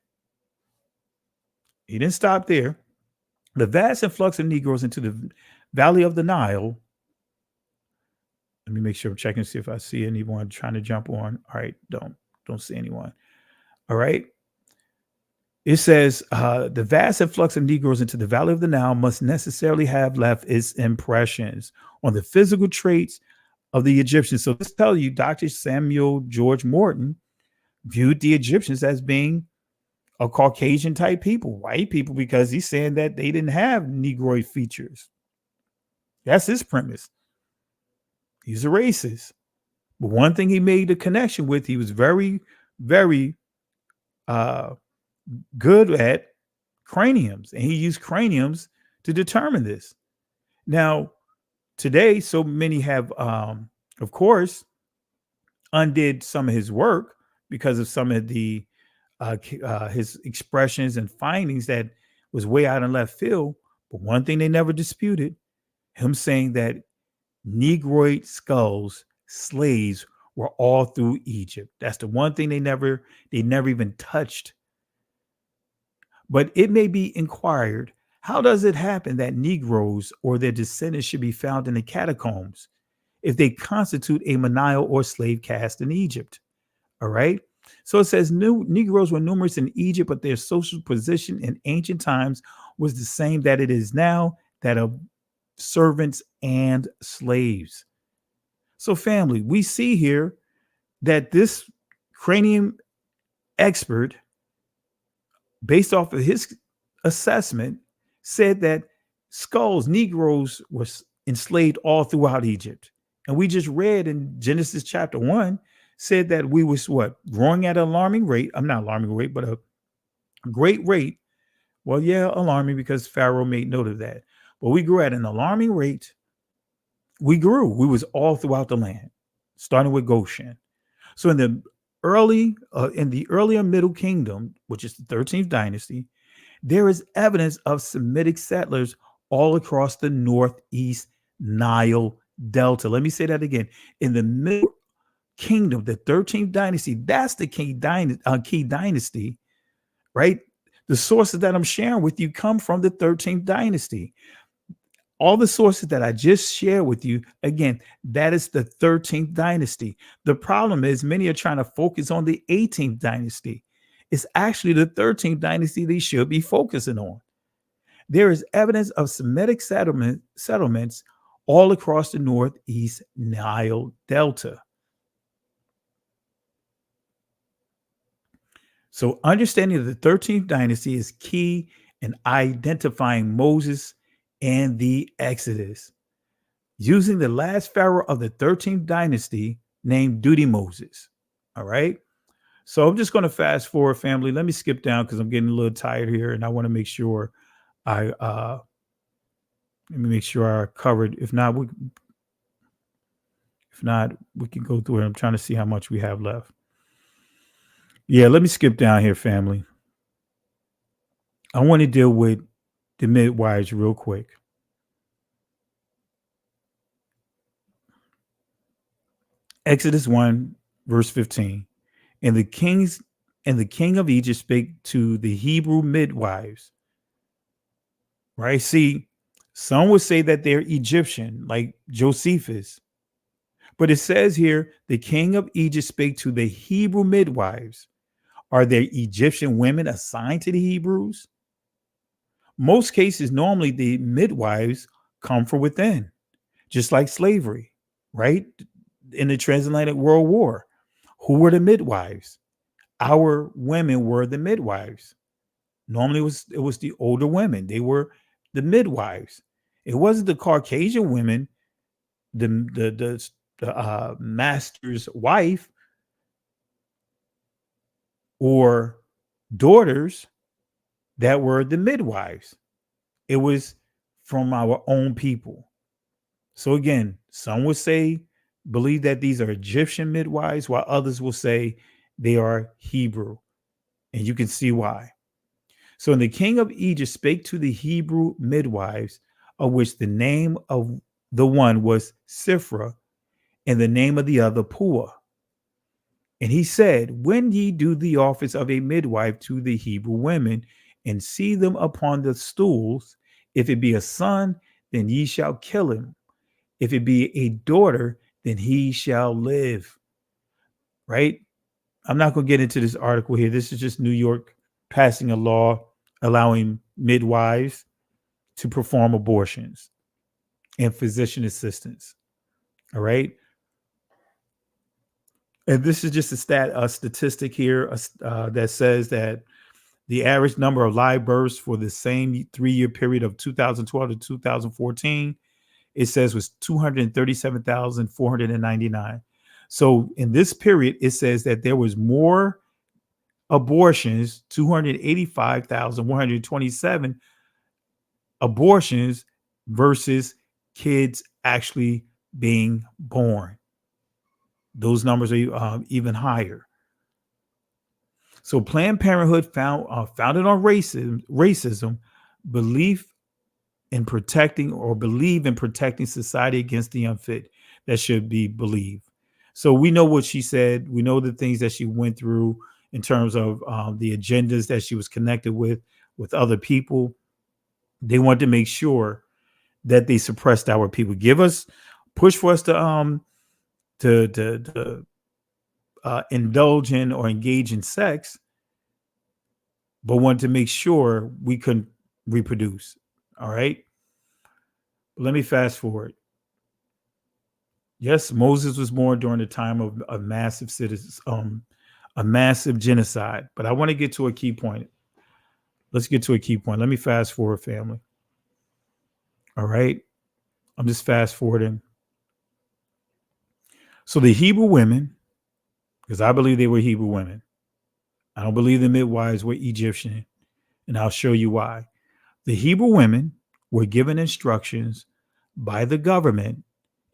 He didn't stop there. The vast influx of Negroes into the valley of the Nile. Let me make sure I'm checking to see if I see anyone trying to jump on. All right, don't see anyone. All right. It says the vast influx of Negroes into the valley of the Nile must necessarily have left its impressions on the physical traits of the Egyptians. So this tells you Dr. Samuel George Morton viewed the Egyptians as being a Caucasian type people, white people, because he's saying that they didn't have Negroid features. That's his premise. He's a racist. But one thing he made a connection with, he was very, very good at craniums, and he used craniums to determine this. Now, today, so many have, of course, undid some of his work because of some of the his expressions and findings that was way out in left field. But one thing they never disputed, him saying that Negroid skulls, slaves, were all through Egypt. That's the one thing they never even touched. But it may be inquired, how does it happen that Negroes or their descendants should be found in the catacombs if they constitute a menial or slave caste in Egypt? All right. So it says Negroes were numerous in Egypt, but their social position in ancient times was the same that it is now, that of servants and slaves. So family, we see here that this cranium expert, based off of his assessment, said that skulls, Negroes were enslaved all throughout Egypt. And we just read in Genesis chapter 1, said that we was growing at an alarming rate. I'm not alarming rate, but a great rate. Well, yeah, alarming because Pharaoh made note of that. But we grew at an alarming rate. We grew. We was all throughout the land, starting with Goshen. So in the earlier Middle Kingdom, which is the 13th dynasty, there is evidence of Semitic settlers all across the Northeast Nile Delta. Let me say that again. In the Middle Kingdom, the 13th dynasty, that's the key dynasty, right? The sources that I'm sharing with you come from the 13th dynasty. All the sources that I just shared with you, again, that is the 13th dynasty. The problem is many are trying to focus on the 18th dynasty. It's actually the 13th dynasty they should be focusing on. There is evidence of Semitic settlements all across the Northeast Nile Delta. So understanding of the 13th dynasty is key in identifying Moses and the Exodus, using the last pharaoh of the 13th dynasty named Duty Moses. All right. So I'm just going to fast forward, family. Let me skip down because I'm getting a little tired here, and I want to make sure I covered. If not, we can go through it. I'm trying to see how much we have left. Yeah, let me skip down here, family. I want to deal with the midwives real quick. Exodus 1, verse 15. And the king of Egypt spake to the Hebrew midwives. Right? See, some would say that they're Egyptian, like Josephus. But it says here, the king of Egypt spake to the Hebrew midwives. Are there Egyptian women assigned to the Hebrews? Most cases, normally the midwives come from within, just like slavery, right? In the transatlantic World War, who were the midwives? Our women were the midwives. Normally it was the older women. They were the midwives. It wasn't the Caucasian women, the master's wife or daughters that were the midwives. It was from our own people. So again, some would say, believe that these are Egyptian midwives, while others will say they are Hebrew. And you can see why. So, and the king of Egypt spake to the Hebrew midwives, of which the name of the one was Sifra, and the name of the other Puah. And he said, when ye do the office of a midwife to the Hebrew women, and see them upon the stools, if it be a son, then ye shall kill him. If it be a daughter, then he shall live. Right? I'm not going to get into this article here. This is just New York passing a law allowing midwives to perform abortions and physician assistants. All right. And this is just a statistic here that says that the average number of live births for the same 3-year period of 2012 to 2014, it says was 237,499. So in this period, it says that there was more abortions, 285,127 abortions versus kids actually being born. Those numbers are even higher. So Planned Parenthood founded on racism, believe in protecting society against the unfit. That should be believed. So we know what she said. We know the things that she went through in terms of the agendas that she was connected with other people. They wanted to make sure that they suppressed our people, push for us to indulge in or engage in sex, but wanted to make sure we couldn't reproduce. All right. But let me fast forward. Yes, Moses was born during the time of a massive genocide. But I want to get to a key point. Let's get to a key point. Let me fast forward, family. All right. I'm just fast forwarding. So the Hebrew women, because I believe they were Hebrew women. I don't believe the midwives were Egyptian, and I'll show you why. The Hebrew women were given instructions by the government: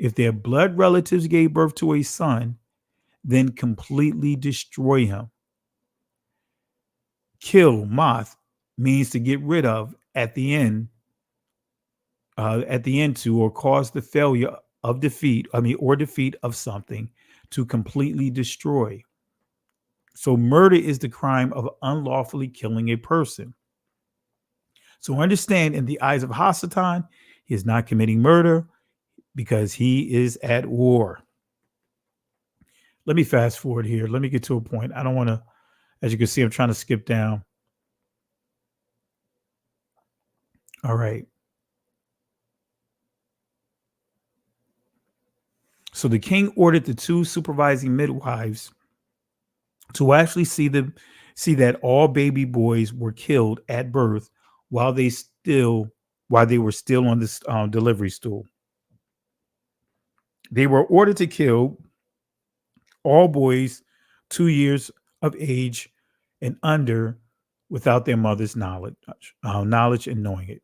if their blood relatives gave birth to a son, then completely destroy him. Kill, moth, means to get rid of at the end to, or cause the failure of defeat of something, to completely destroy. So murder is the crime of unlawfully killing a person. So understand, in the eyes of Hasatan, he is not committing murder because he is at war. Let me fast forward here. Let me get to a point. I don't want to, as you can see, I'm trying to skip down. All right. So the king ordered the 2 supervising midwives to actually see that all baby boys were killed at birth while they were still on this delivery stool. They were ordered to kill all boys 2 years of age and under without their mother's knowledge and knowing it.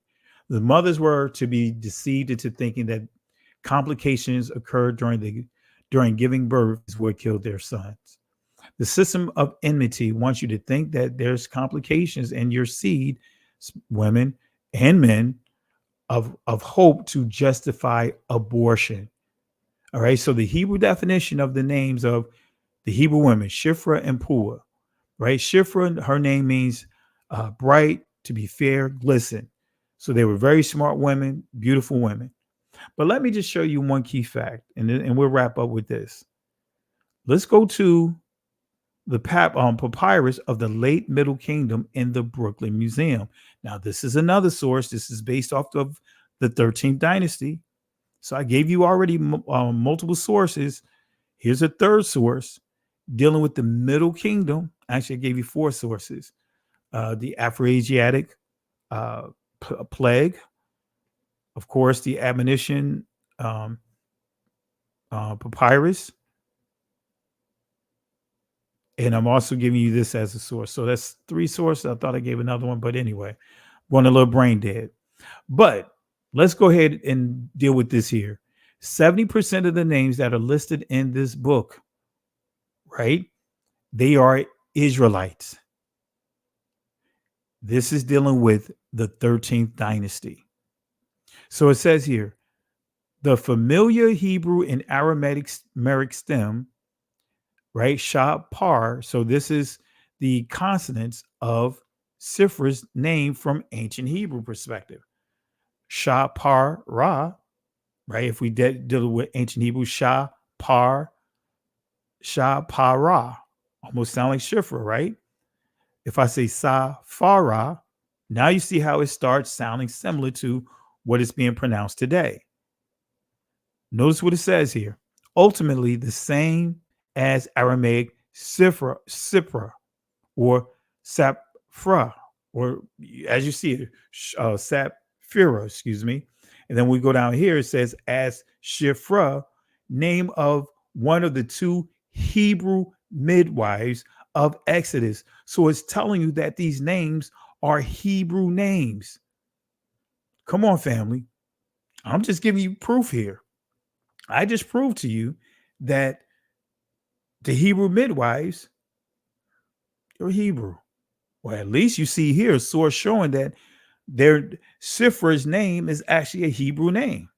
The mothers were to be deceived into thinking that complications occurred during giving birth is what killed their sons. The system of enmity wants you to think that there's complications in your seed, women and men, of hope to justify abortion. All right. So the Hebrew definition of the names of the Hebrew women, Shifra and Puah, right? Shifra, her name means bright, to be fair, glisten. So they were very smart women, beautiful women. But let me just show you one key fact, and we'll wrap up with this. Let's go to the papyrus of the late Middle Kingdom in the Brooklyn Museum. Now, this is another source. This is based off of the 13th dynasty. So I gave you already multiple sources. Here's a third source dealing with the Middle Kingdom. Actually, I gave you 4 sources. The Afroasiatic plague, of course, the admonition papyrus. And I'm also giving you this as a source. So that's 3 sources. I thought I gave another one, but anyway, I'm going a little brain dead. But let's go ahead and deal with this here. 70% of the names that are listed in this book, right? They are Israelites. This is dealing with the 13th dynasty. So it says here, the familiar Hebrew and Aramaic stem, right? Shah Par. So this is the consonants of Sifra's name from ancient Hebrew perspective. Shah Par Ra, right? If we deal with ancient Hebrew, Shah Par Ra, almost sound like Shifra, right? If I say Sa Farah, now you see how it starts sounding similar to what is being pronounced today. Notice what it says here. Ultimately, the same as Aramaic Sipra or Sapfra, or as you see it, Sapphira, excuse me. And then we go down here, it says as Shifra, name of one of the 2 Hebrew midwives of Exodus. So it's telling you that these names are Hebrew names. Come on, family. I'm just giving you proof here. I just proved to you that the Hebrew midwives are Hebrew. Well, at least you see here a source showing that their Sifra's name is actually a Hebrew name.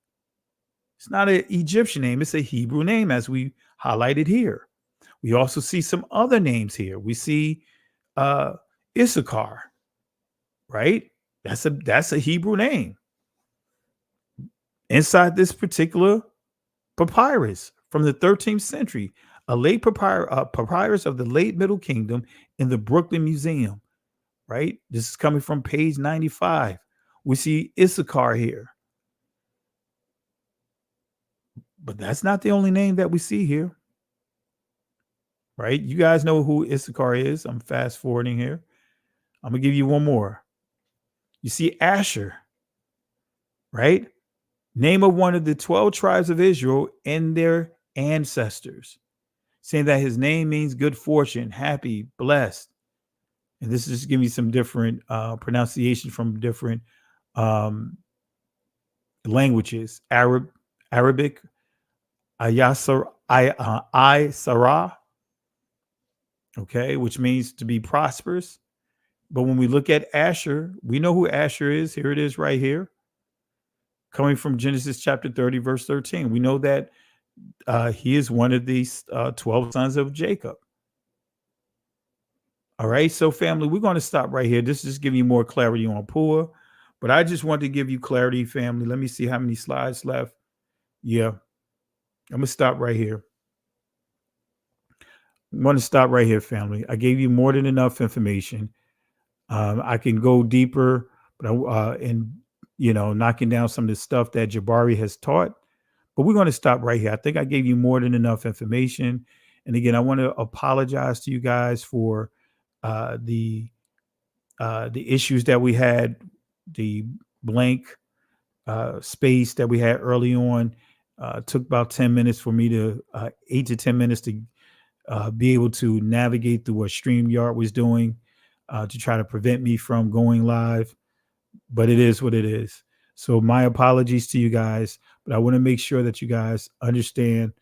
It's not an Egyptian name. It's a Hebrew name, as we highlighted here. We also see some other names here. We see Issachar, right? That's a Hebrew name. Inside this particular papyrus from the 13th century, a late papyrus of the late Middle Kingdom in the Brooklyn Museum, right? This is coming from page 95. We see Issachar here. But that's not the only name that we see here, right? You guys know who Issachar is. I'm fast forwarding here. I'm going to give you one more. You see Asher, right? Name of one of the 12 tribes of Israel and their ancestors, saying that his name means good fortune, happy, blessed. And this is just giving you some different pronunciation from different languages. Arabic, Sarah, okay, which means to be prosperous. But when we look at Asher, we know who Asher is. Here it is right here. Coming from Genesis chapter 30, verse 13. We know that he is one of these 12 sons of Jacob. All right, so family, we're going to stop right here. This is just giving you more clarity on Pua, but I just wanted to give you clarity, family. Let me see how many slides left. Yeah, I'm going to stop right here. I'm going to stop right here, family. I gave you more than enough information. I can go deeper, but knocking down some of the stuff that Jabari has taught. But we're going to stop right here. I think I gave you more than enough information. And again, I want to apologize to you guys for the issues that we had, the blank space that we had early on. Took about 10 minutes for me to 8 to 10 minutes to be able to navigate through what StreamYard was doing to try to prevent me from going live. But it is what it is. So my apologies to you guys, but I want to make sure that you guys understand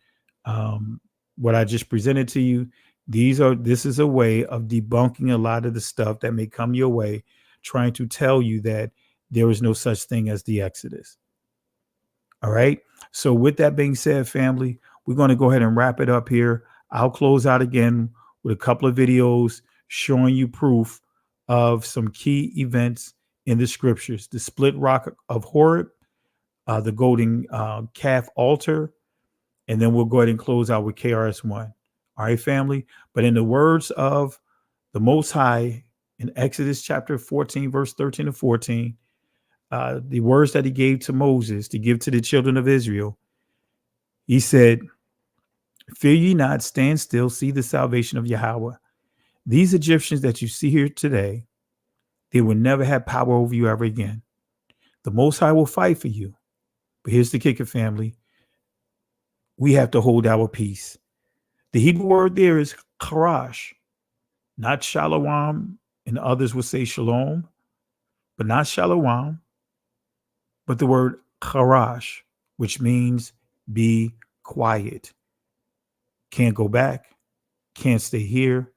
what I just presented to you. This is a way of debunking a lot of the stuff that may come your way, trying to tell you that there is no such thing as the Exodus. All right. So with that being said, family, we're going to go ahead and wrap it up here. I'll close out again with a couple of videos showing you proof of some key events in the scriptures: the split rock of Horeb, the golden calf altar, and then we'll go ahead and close out with KRS-One. All right, family. But in the words of the Most High in Exodus chapter 14, verse 13 to 14, the words that he gave to Moses to give to the children of Israel, he said, "Fear ye not, stand still, see the salvation of Yahweh. These Egyptians that you see here today, they will never have power over you ever again. The Most High will fight for you." But here's the kicker, family. We have to hold our peace. The Hebrew word there is charash, not shalom, and others would say shalom, but not shalom, but the word charash, which means be quiet. Can't go back, can't stay here,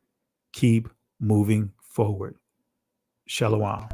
keep moving forward. Shalom.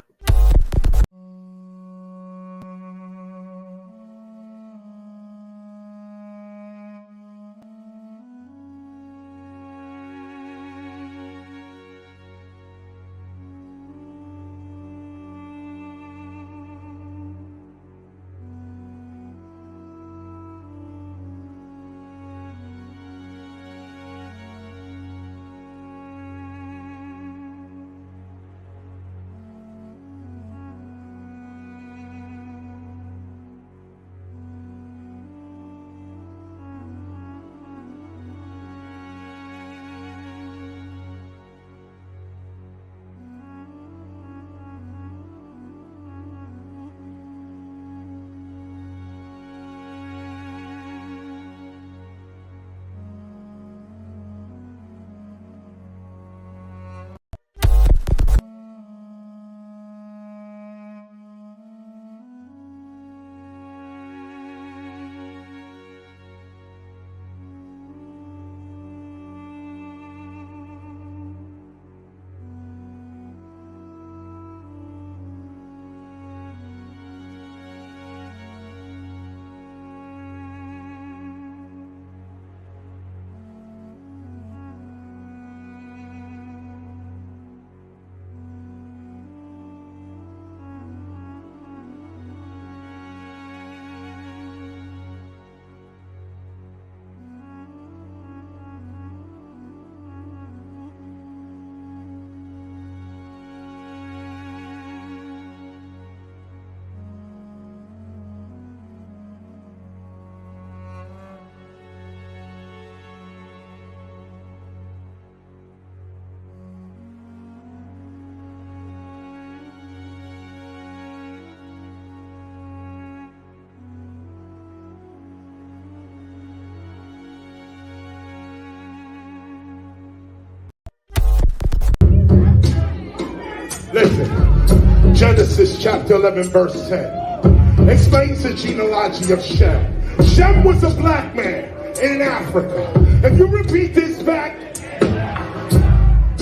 Listen, Genesis chapter 11 verse 10 explains the genealogy of Shem. Shem was a black man in Africa. If you repeat this back,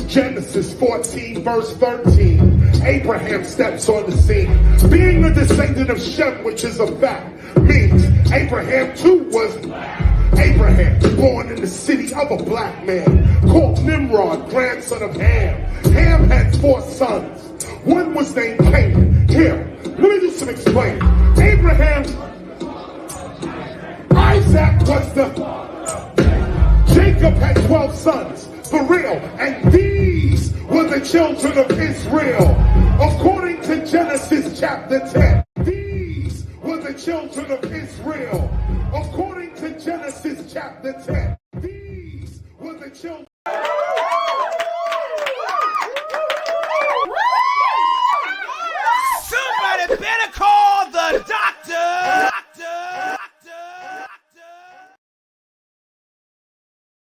Genesis 14 verse 13, Abraham steps on the scene. Being a descendant of Shem, which is a fact, means Abraham too was black. Abraham, born in the city of a black man, called Nimrod, grandson of Ham. Ham had 4 sons. One was named Canaan. Here, let me do some explaining. Abraham, Isaac was the... Jacob had 12 sons, for real, and these were the children of Israel. According to Genesis chapter 10, these were the children of Israel. According to Genesis chapter 10, these were the children. Somebody better call